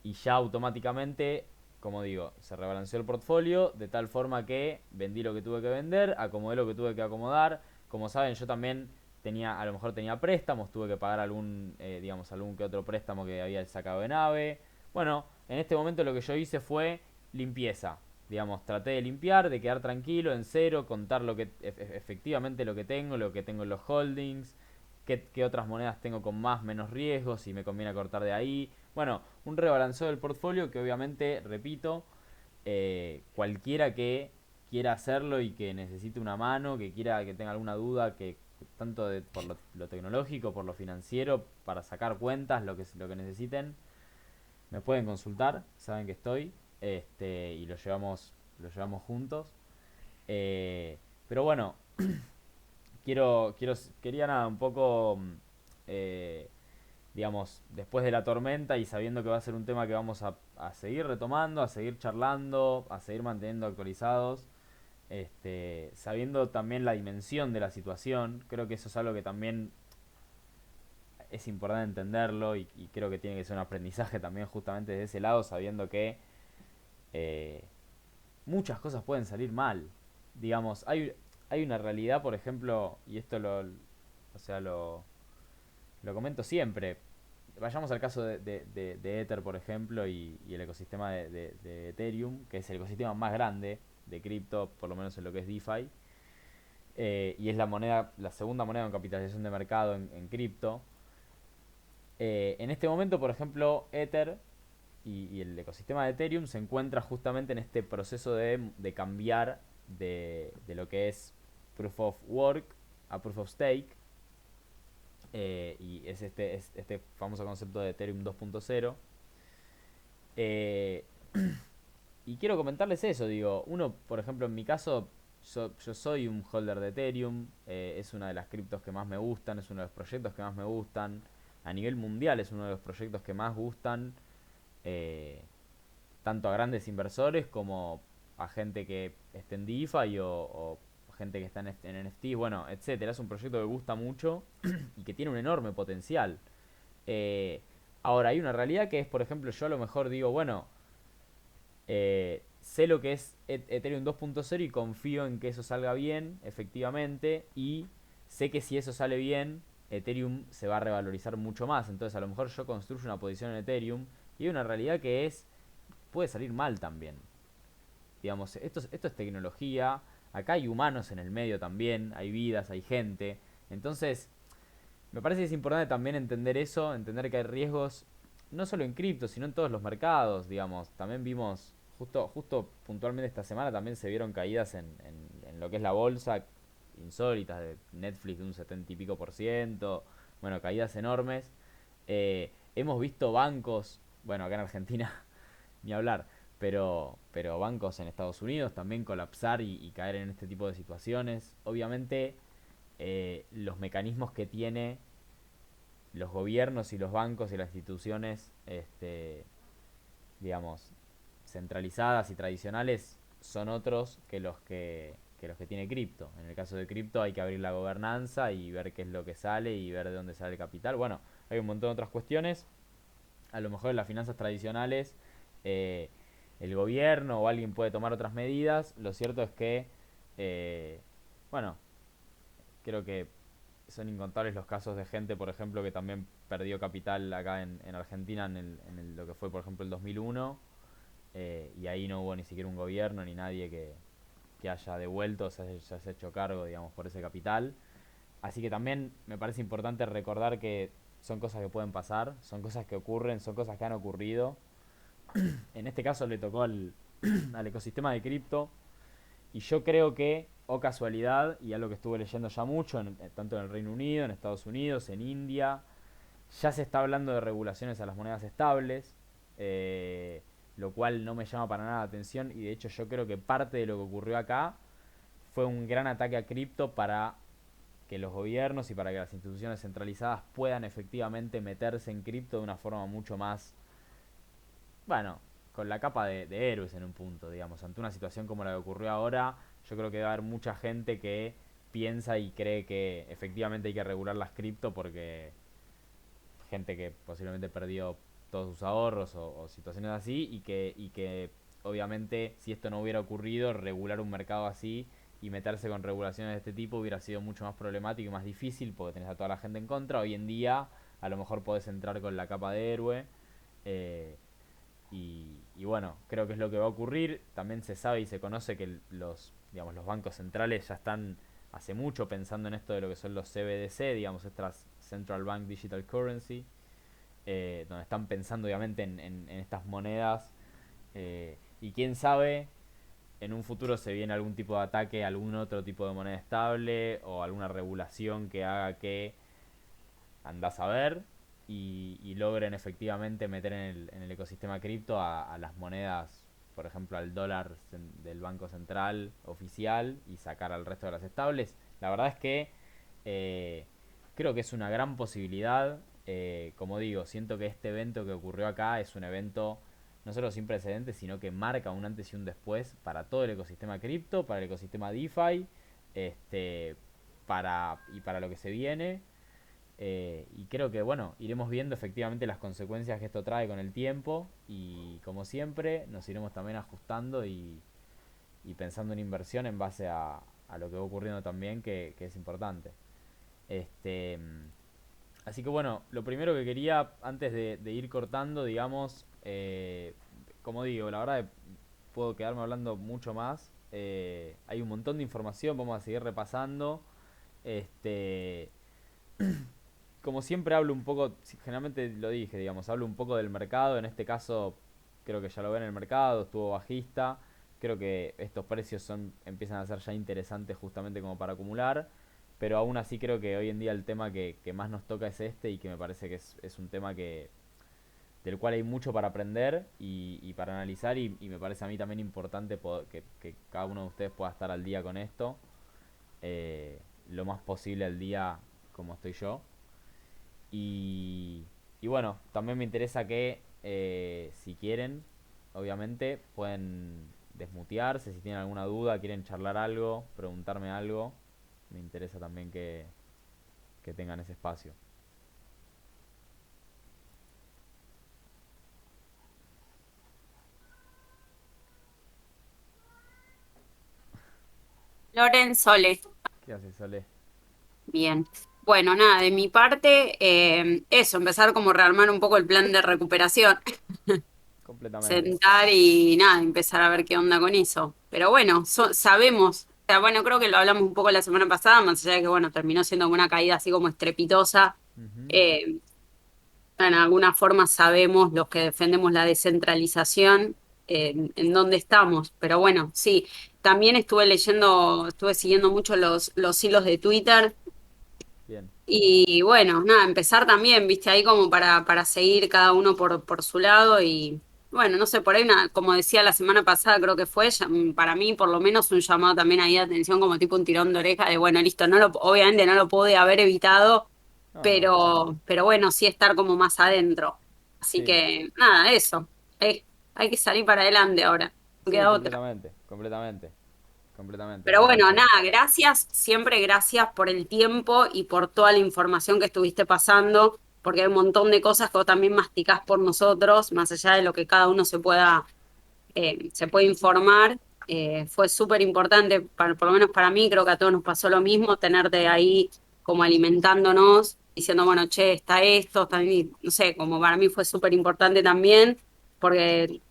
y ya automáticamente, como digo, se rebalanceó el portfolio de tal forma que vendí lo que tuve que vender, acomodé lo que tuve que acomodar. Como saben, yo también tenía, a lo mejor tenía préstamos, tuve que pagar algún, digamos, algún que otro préstamo que había sacado de nave. Bueno, en este momento lo que yo hice fue limpieza. Digamos, traté de limpiar, de quedar tranquilo, en cero, contar lo que efectivamente lo que tengo en los holdings, qué otras monedas tengo con más, menos riesgos, si me conviene cortar de ahí. Bueno, un rebalanceo del portfolio que obviamente, repito, cualquiera que quiera hacerlo y que necesite una mano, que quiera, que tenga alguna duda, que tanto por lo tecnológico, por lo financiero, para sacar cuentas, lo que necesiten, me pueden consultar, saben que estoy, y lo llevamos juntos. Pero bueno, quería nada, un poco, eh, digamos, después de la tormenta y sabiendo que va a ser un tema que vamos a seguir retomando, a seguir charlando, a seguir manteniendo actualizados, sabiendo también la dimensión de la situación, creo que eso es algo que también es importante entenderlo y creo que tiene que ser un aprendizaje también justamente desde ese lado, sabiendo que eh, muchas cosas pueden salir mal. Digamos, hay una realidad, por ejemplo, y esto o sea, lo comento siempre. Vayamos al caso de Ether, por ejemplo, y el ecosistema de Ethereum, que es el ecosistema más grande de cripto, por lo menos en lo que es DeFi, y es la segunda moneda con capitalización de mercado en cripto. En este momento, por ejemplo, Ether y el ecosistema de Ethereum se encuentra justamente en este proceso de cambiar de lo que es Proof of Work a Proof of Stake. Y es este famoso concepto de Ethereum 2.0. Eh, y quiero comentarles eso, digo, uno, por ejemplo, en mi caso, yo soy un holder de Ethereum, es una de las criptos que más me gustan, es uno de los proyectos que más me gustan, a nivel mundial es uno de los proyectos que más gustan, eh, tanto a grandes inversores como a gente que esté en DeFi o gente que está en NFT, bueno, etcétera. Es un proyecto que gusta mucho y que tiene un enorme potencial. Eh, Ahora, hay una realidad que es, por ejemplo, yo a lo mejor digo, bueno, sé lo que es Ethereum 2.0 y confío en que eso salga bien, efectivamente, y sé que si eso sale bien, Ethereum se va a revalorizar mucho más. Entonces, a lo mejor yo construyo una posición en Ethereum y hay una realidad que es, puede salir mal también. Digamos, esto es tecnología, acá hay humanos en el medio también, hay vidas, hay gente. Entonces, me parece que es importante también entender eso, entender que hay riesgos, no solo en cripto, sino en todos los mercados, digamos. También vimos, justo puntualmente esta semana también se vieron caídas en lo que es la bolsa, insólitas, de Netflix de un 70 y pico por ciento, bueno, caídas enormes. Hemos visto bancos, bueno, acá en Argentina ni hablar, pero bancos en Estados Unidos también colapsar y caer en este tipo de situaciones. Obviamente, los mecanismos que tiene los gobiernos y los bancos y las instituciones, digamos, centralizadas y tradicionales son otros que los que tiene cripto. En el caso de cripto hay que abrir la gobernanza y ver qué es lo que sale y ver de dónde sale el capital. Bueno, hay un montón de otras cuestiones. A lo mejor en las finanzas tradicionales eh, el gobierno o alguien puede tomar otras medidas. Lo cierto es que, eh, bueno, creo que son incontables los casos de gente, por ejemplo, que también perdió capital acá en Argentina lo que fue, por ejemplo, el 2001. Y ahí no hubo ni siquiera un gobierno ni nadie que haya devuelto, se haya hecho cargo, digamos, por ese capital. Así que también me parece importante recordar que son cosas que pueden pasar, son cosas que ocurren, son cosas que han ocurrido. En este caso le tocó al ecosistema de cripto. Y yo creo que, o casualidad, y algo que estuve leyendo ya mucho, tanto en el Reino Unido, en Estados Unidos, en India, ya se está hablando de regulaciones a las monedas estables, lo cual no me llama para nada la atención y de hecho yo creo que parte de lo que ocurrió acá fue un gran ataque a cripto para que los gobiernos y para que las instituciones centralizadas puedan efectivamente meterse en cripto de una forma mucho más, bueno, con la capa de héroes en un punto, digamos. Ante una situación como la que ocurrió ahora, yo creo que va a haber mucha gente que piensa y cree que efectivamente hay que regular las cripto porque gente que posiblemente perdió todos sus ahorros o situaciones así y que obviamente si esto no hubiera ocurrido, regular un mercado así y meterse con regulaciones de este tipo hubiera sido mucho más problemático y más difícil porque tenés a toda la gente en contra. Hoy en día a lo mejor podés entrar con la capa de héroe. eh, y bueno, creo que es lo que va a ocurrir. También se sabe y se conoce que digamos, los bancos centrales ya están hace mucho pensando en esto de lo que son los CBDC, digamos, estas Central Bank Digital Currency, donde están pensando obviamente en estas monedas. Y quién sabe, en un futuro se viene algún tipo de ataque a algún otro tipo de moneda estable o alguna regulación que haga que andás a ver y logren efectivamente meter en el ecosistema cripto a las monedas, por ejemplo al dólar del Banco Central oficial y sacar al resto de las estables. La verdad es que eh, creo que es una gran posibilidad. Como digo, siento que este evento que ocurrió acá es un evento no solo sin precedentes, sino que marca un antes y un después para todo el ecosistema cripto, para el ecosistema DeFi, este, y para lo que se viene. Y creo que, bueno, iremos viendo efectivamente las consecuencias que esto trae con el tiempo y como siempre nos iremos también ajustando y pensando en inversión en base a lo que va ocurriendo también, que es importante. Este, Así que bueno, lo primero que quería antes de ir cortando, digamos, como digo, la verdad puedo quedarme hablando mucho más. Hay un montón de información, vamos a seguir repasando. Este, Como siempre hablo un poco, generalmente lo dije, digamos, hablo un poco del mercado, en este caso creo que ya lo ven en el mercado, estuvo bajista, creo que estos precios empiezan a ser ya interesantes justamente como para acumular, pero aún así creo que hoy en día el tema que más nos toca es este y que me parece que es un tema del cual hay mucho para aprender y para analizar y me parece a mí también importante que cada uno de ustedes pueda estar al día con esto, lo más posible al día como estoy yo. Y, y bueno, también me interesa que si quieren, obviamente, pueden desmutearse, si tienen alguna duda, quieren charlar algo, preguntarme algo. Me interesa también que tengan ese espacio. Lorenzo, ¿Qué haces, Sole? bien. Bueno, nada, de mi parte, eso, empezar como rearmar un poco el plan de recuperación, Completamente. sentar y nada, empezar a ver qué onda con eso. Pero bueno, sabemos, o sea, bueno, creo que lo hablamos un poco la semana pasada, más allá de que, bueno, terminó siendo como una caída así como estrepitosa. Ujú. eh, en alguna forma sabemos los que defendemos la descentralización en dónde estamos. Pero bueno, sí, también estuve leyendo, estuve siguiendo mucho los hilos de Twitter. Bien. Y bueno, nada, empezar también, viste, ahí como para seguir cada uno por su lado y bueno, no sé, por ahí, como decía la semana pasada, creo que fue, para mí por lo menos un llamado también ahí de atención como tipo un tirón de oreja de, bueno, listo, obviamente no lo pude haber evitado, No, no. pero bueno, sí estar como más adentro. Así Sí. que nada, eso, hay que salir para adelante ahora, no Sí, queda otra. completamente. Completamente. Completamente, me Pero bueno, parece. nada, gracias, siempre gracias por el tiempo y por toda la información que estuviste pasando, porque hay un montón de cosas que vos también masticás por nosotros, más allá de lo que cada uno se puede informar. Fue súper importante, por lo menos para mí, creo que a todos nos pasó lo mismo, tenerte ahí como alimentándonos, diciendo, bueno, che, está esto, también, no sé, como para mí fue súper importante también, porque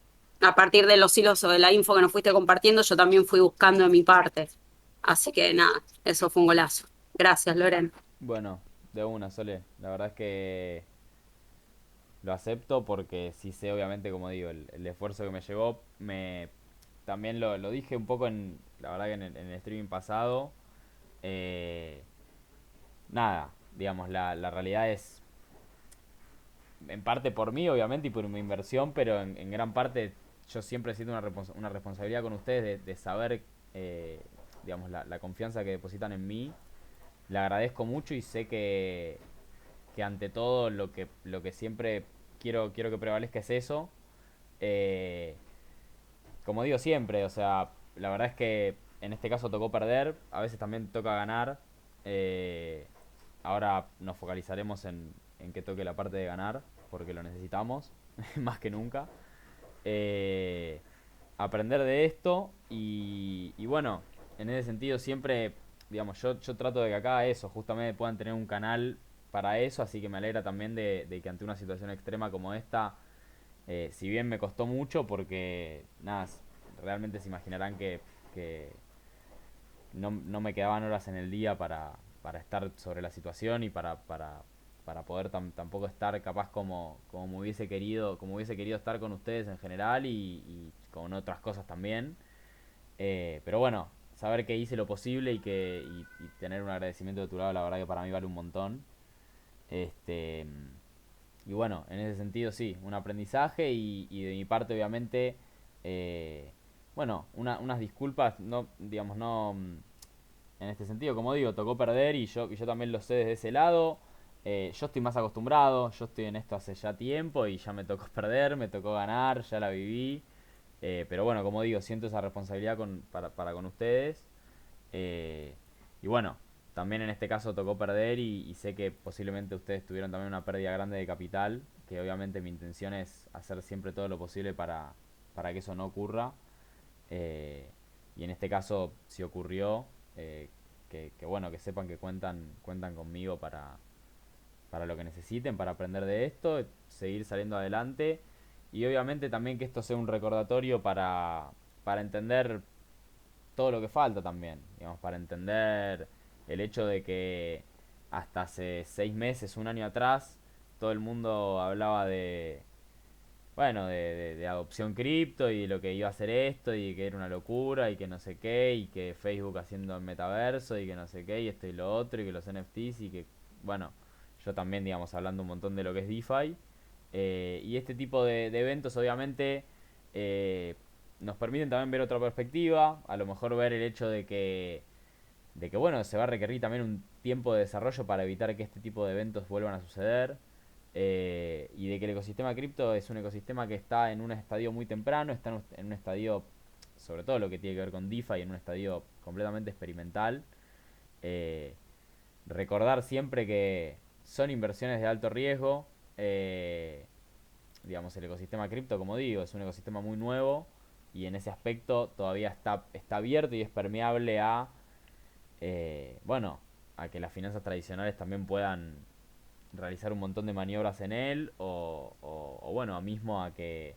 a partir de los hilos o de la info que nos fuiste compartiendo, yo también fui buscando de mi parte. Así que nada, eso fue un golazo. Gracias, Loren. Bueno, de una, Sole. La verdad es que lo acepto porque sí sé, obviamente, como digo, el esfuerzo que me llevó. También lo dije un poco la verdad que en el streaming pasado. eh, Nada, digamos, la realidad es en parte por mí, obviamente, y por mi inversión, pero en gran parte yo siempre siento una responsabilidad con ustedes de saber, digamos, la confianza que depositan en mí, le agradezco mucho y sé que ante todo lo que siempre quiero que prevalezca es eso. Eh, Como digo siempre, o sea, la verdad es que en este caso tocó perder, a veces también toca ganar. Eh, Ahora nos focalizaremos en que toque la parte de ganar, porque lo necesitamos, más que nunca. Eh, Aprender de esto y bueno, en ese sentido siempre, digamos, yo trato de que acá eso, justamente puedan tener un canal para eso, así que me alegra también de que ante una situación extrema como esta, si bien me costó mucho porque, nada, realmente se imaginarán que no me quedaban horas en el día para estar sobre la situación y para poder tampoco estar capaz como como hubiese querido estar con ustedes en general y con otras cosas también. Pero bueno, saber que hice lo posible y tener un agradecimiento de tu lado, la verdad que para mí vale un montón. Este, y bueno, en ese sentido sí, un aprendizaje y de mi parte obviamente, eh, bueno, unas disculpas, no, digamos, no, en este sentido, como digo, tocó perder y yo también lo sé desde ese lado. Yo estoy más acostumbrado, yo estoy en esto hace ya tiempo y ya me tocó perder, me tocó ganar, ya la viví. Pero bueno, como digo, siento esa responsabilidad para con ustedes. Eh, y bueno, también en este caso tocó perder y sé que posiblemente ustedes tuvieron también una pérdida grande de capital, que obviamente mi intención es hacer siempre todo lo posible para que eso no ocurra. Eh, y en este caso, si ocurrió, eh, que bueno, que sepan que cuentan conmigo para lo que necesiten, para aprender de esto, seguir saliendo adelante. Y obviamente también que esto sea un recordatorio para entender todo lo que falta también, digamos, para entender el hecho de que hasta hace 6 meses, un año atrás, todo el mundo hablaba bueno, de adopción cripto y de lo que iba a hacer esto y que era una locura y que no sé qué y que Facebook haciendo el metaverso y que no sé qué y esto y lo otro y que los NFTs y que, bueno, yo también, digamos, hablando un montón de lo que es DeFi. Y este tipo de eventos obviamente eh, nos permiten también ver otra perspectiva, a lo mejor ver el hecho de que bueno, se va a requerir también un tiempo de desarrollo para evitar que este tipo de eventos vuelvan a suceder. Y de que el ecosistema cripto es un ecosistema que está en un estadio muy temprano, está en un estadio, sobre todo lo que tiene que ver con DeFi, en un estadio completamente experimental. Eh, Recordar siempre que son inversiones de alto riesgo. Digamos, el ecosistema cripto, como digo, es un ecosistema muy nuevo y en ese aspecto todavía está abierto y es permeable bueno, a que las finanzas tradicionales también puedan realizar un montón de maniobras en él o bueno, mismo a que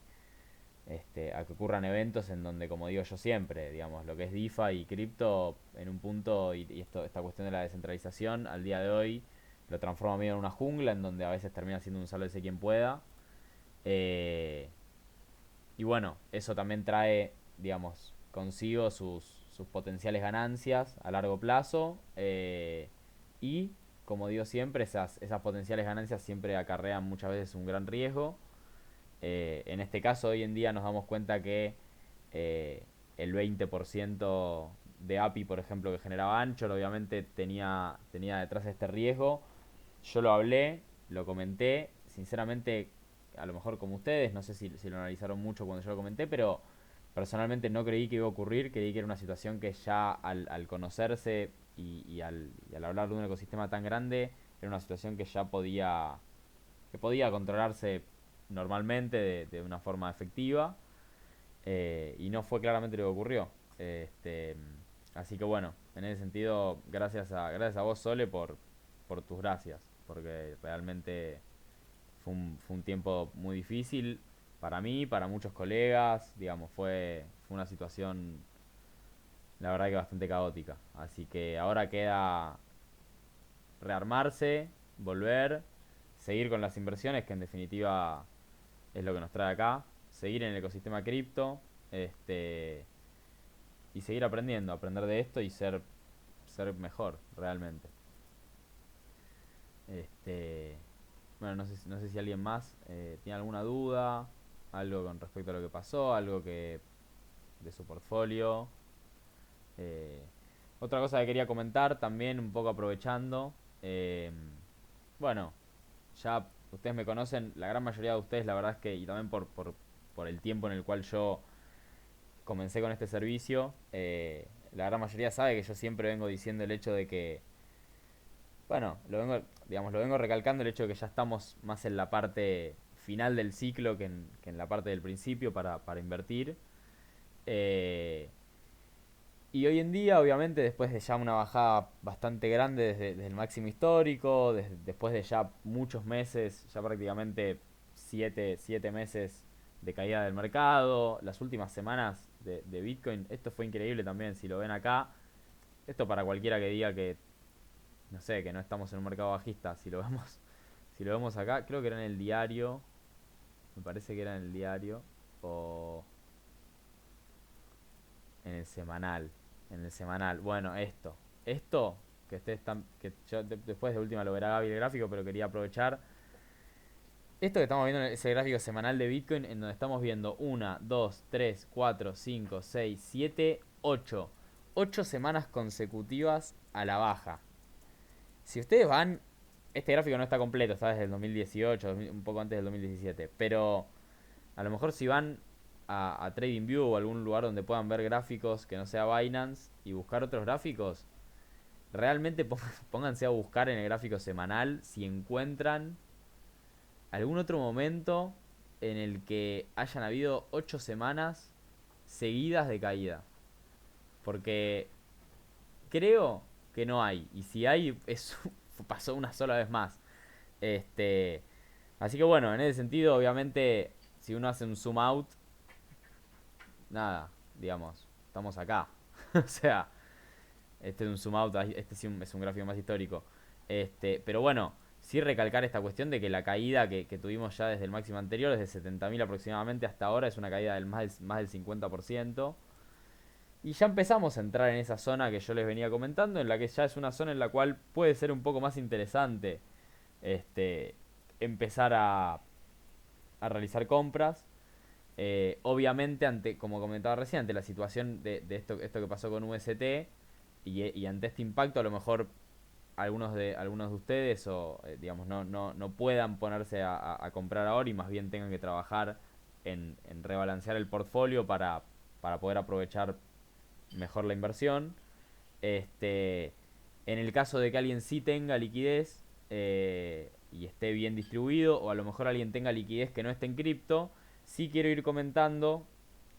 ocurran eventos en donde, como digo yo siempre, digamos, lo que es DeFi y cripto en un punto y esta cuestión de la descentralización al día de hoy lo transforma medio en una jungla en donde a veces termina siendo un sálvese quien pueda. Eh, y bueno, eso también trae, digamos, consigo sus potenciales ganancias a largo plazo. Y, como digo siempre, esas potenciales ganancias siempre acarrean muchas veces un gran riesgo. En este caso, hoy en día nos damos cuenta que eh, el 20% de API, por ejemplo, que generaba Anchor, obviamente tenía detrás este riesgo. Yo lo hablé, lo comenté, sinceramente, a lo mejor como ustedes, no sé si lo analizaron mucho cuando yo lo comenté, pero personalmente no creí que iba a ocurrir, creí que era una situación que ya al conocerse y al hablar de un ecosistema tan grande, era una situación que podía controlarse normalmente de una forma efectiva, y no fue claramente lo que ocurrió. Así que bueno, en ese sentido, gracias a vos, Sole, por tus gracias, porque realmente fue un tiempo muy difícil para mí, para muchos colegas, digamos, fue una situación, la verdad que bastante caótica. Así que ahora queda rearmarse, volver, seguir con las inversiones, que en definitiva es lo que nos trae acá, seguir en el ecosistema cripto, este, y seguir aprendiendo, aprender de esto y ser mejor realmente. Este, bueno, no sé si alguien más tiene alguna duda, algo con respecto a lo que pasó, algo que de su portfolio. Eh, Otra cosa que quería comentar también, un poco aprovechando. eh, bueno, ya ustedes me conocen, la gran mayoría de ustedes, la verdad es que, y también por el tiempo en el cual yo comencé con este servicio, la gran mayoría sabe que yo siempre vengo diciendo el hecho de que, bueno, lo vengo recalcando el hecho de que ya estamos más en la parte final del ciclo que en la parte del principio para invertir. Eh, y hoy en día, obviamente, después de ya una bajada bastante grande desde el máximo histórico, después de ya muchos meses, ya prácticamente siete meses de caída del mercado, las últimas semanas de Bitcoin, esto fue increíble también, si lo ven acá, esto para cualquiera que diga que, no sé, que no estamos en un mercado bajista, si lo vemos acá, creo que era en el diario, me parece que era en el diario, o en el semanal. En el semanal. Bueno, esto, que ustedes están. Que yo después de última lo verá Gaby el gráfico, pero quería aprovechar. Esto que estamos viendo es el gráfico semanal de Bitcoin, en donde estamos viendo 1, 2, 3, 4, 5, 6, 7, 8. 8 semanas consecutivas a la baja. Si ustedes van. Este gráfico no está completo, está desde el 2018, un poco antes del 2017. Pero a lo mejor si van a TradingView o algún lugar donde puedan ver gráficos que no sea Binance y buscar otros gráficos, realmente pónganse a buscar en el gráfico semanal si encuentran algún otro momento en el que hayan habido 8 semanas seguidas de caída. Porque creo que no hay. Y si hay, pasó una sola vez más. Este, así que bueno, en ese sentido, obviamente, si uno hace un zoom out, nada, digamos, estamos acá. O sea, este es un zoom out, este sí es un gráfico más histórico. Pero bueno, sí recalcar esta cuestión de que la caída que tuvimos ya desde el máximo anterior, desde 70.000 aproximadamente hasta ahora, es una caída del más del 50%. Y ya empezamos a entrar en esa zona que yo les venía comentando, en la que ya es una zona en la cual puede ser un poco más interesante este, empezar a realizar compras. Obviamente, como comentaba recién, ante la situación de esto que pasó con UST y ante este impacto, a lo mejor algunos de ustedes o digamos no puedan ponerse a comprar ahora y más bien tengan que trabajar en rebalancear el portfolio para poder aprovechar mejor la inversión. Este, en el caso de que alguien sí tenga liquidez y esté bien distribuido, o a lo mejor alguien tenga liquidez que no esté en cripto, sí quiero ir comentando.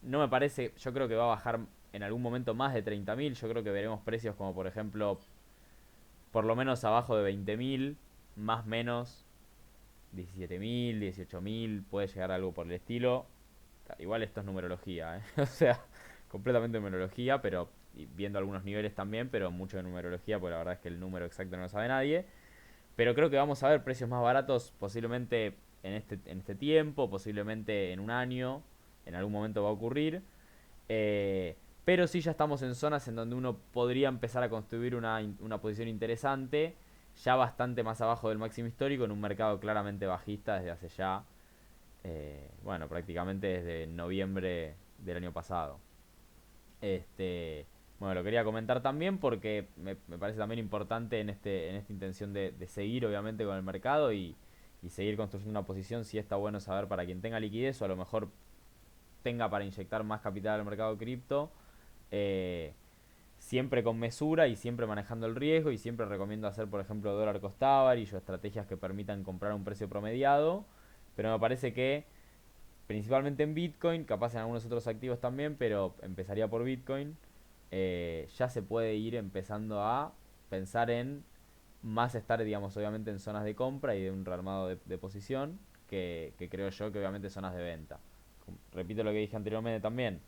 No me parece, yo creo que va a bajar en algún momento más de 30.000. Yo creo que veremos precios como por ejemplo, por lo menos abajo de 20.000, más o menos 17.000, 18.000, puede llegar a algo por el estilo. Igual esto es numerología, ¿eh? O sea, completamente numerología, pero viendo algunos niveles también, pero mucho de numerología, porque la verdad es que el número exacto no lo sabe nadie. Pero creo que vamos a ver precios más baratos posiblemente en este tiempo, posiblemente en un año, en algún momento va a ocurrir. Eh, pero sí ya estamos en zonas en donde uno podría empezar a construir una posición interesante, ya bastante más abajo del máximo histórico, en un mercado claramente bajista desde hace ya, bueno, prácticamente desde noviembre del año pasado. Este, bueno, lo quería comentar también porque me parece también importante en esta intención de seguir obviamente con el mercado y seguir construyendo una posición. Si está bueno saber para quien tenga liquidez o a lo mejor tenga para inyectar más capital al mercado cripto, eh, siempre con mesura y siempre manejando el riesgo. Y siempre recomiendo hacer, por ejemplo, dólar cost average o estrategias que permitan comprar a un precio promediado. Pero me parece que principalmente en Bitcoin, capaz en algunos otros activos también, pero empezaría por Bitcoin. Ya se puede ir empezando a pensar en más estar, digamos, obviamente en zonas de compra y de un rearmado de posición, que creo yo que obviamente zonas de venta. Repito lo que dije anteriormente también.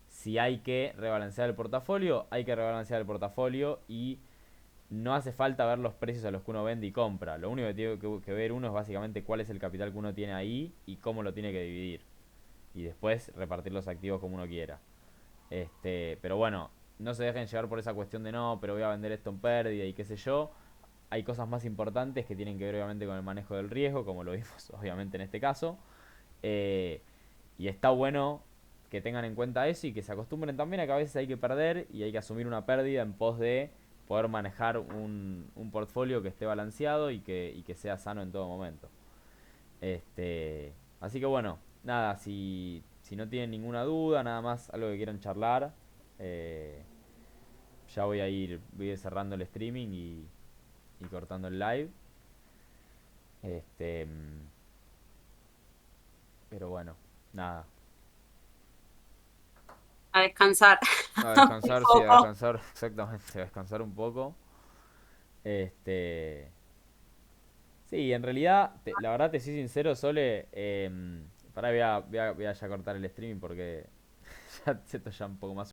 Si hay que rebalancear el portafolio, hay que rebalancear el portafolio y no hace falta ver los precios a los que uno vende y compra. Lo único que tiene que ver uno es básicamente cuál es el capital que uno tiene ahí y cómo lo tiene que dividir y después repartir los activos como uno quiera. Pero bueno, no se dejen llevar por esa cuestión de no, pero voy a vender esto en pérdida y qué sé yo. Hay cosas más importantes que tienen que ver obviamente con el manejo del riesgo, como lo vimos obviamente en este caso. Eh, y está bueno que tengan en cuenta eso y que se acostumbren también a que a veces hay que perder y hay que asumir una pérdida en pos de poder manejar un portfolio que esté balanceado y que sea sano en todo momento. Así que bueno, nada, si no tienen ninguna duda, nada más algo que quieran charlar, eh, ya voy a ir cerrando el streaming y cortando el live. Este, pero bueno, nada. A descansar A un descansar, sí, a poco. descansar, exactamente, a descansar un poco. Este, sí, en realidad, la verdad te soy sincero, Sole, pará, voy a ya cortar el streaming porque ya esto ya un poco más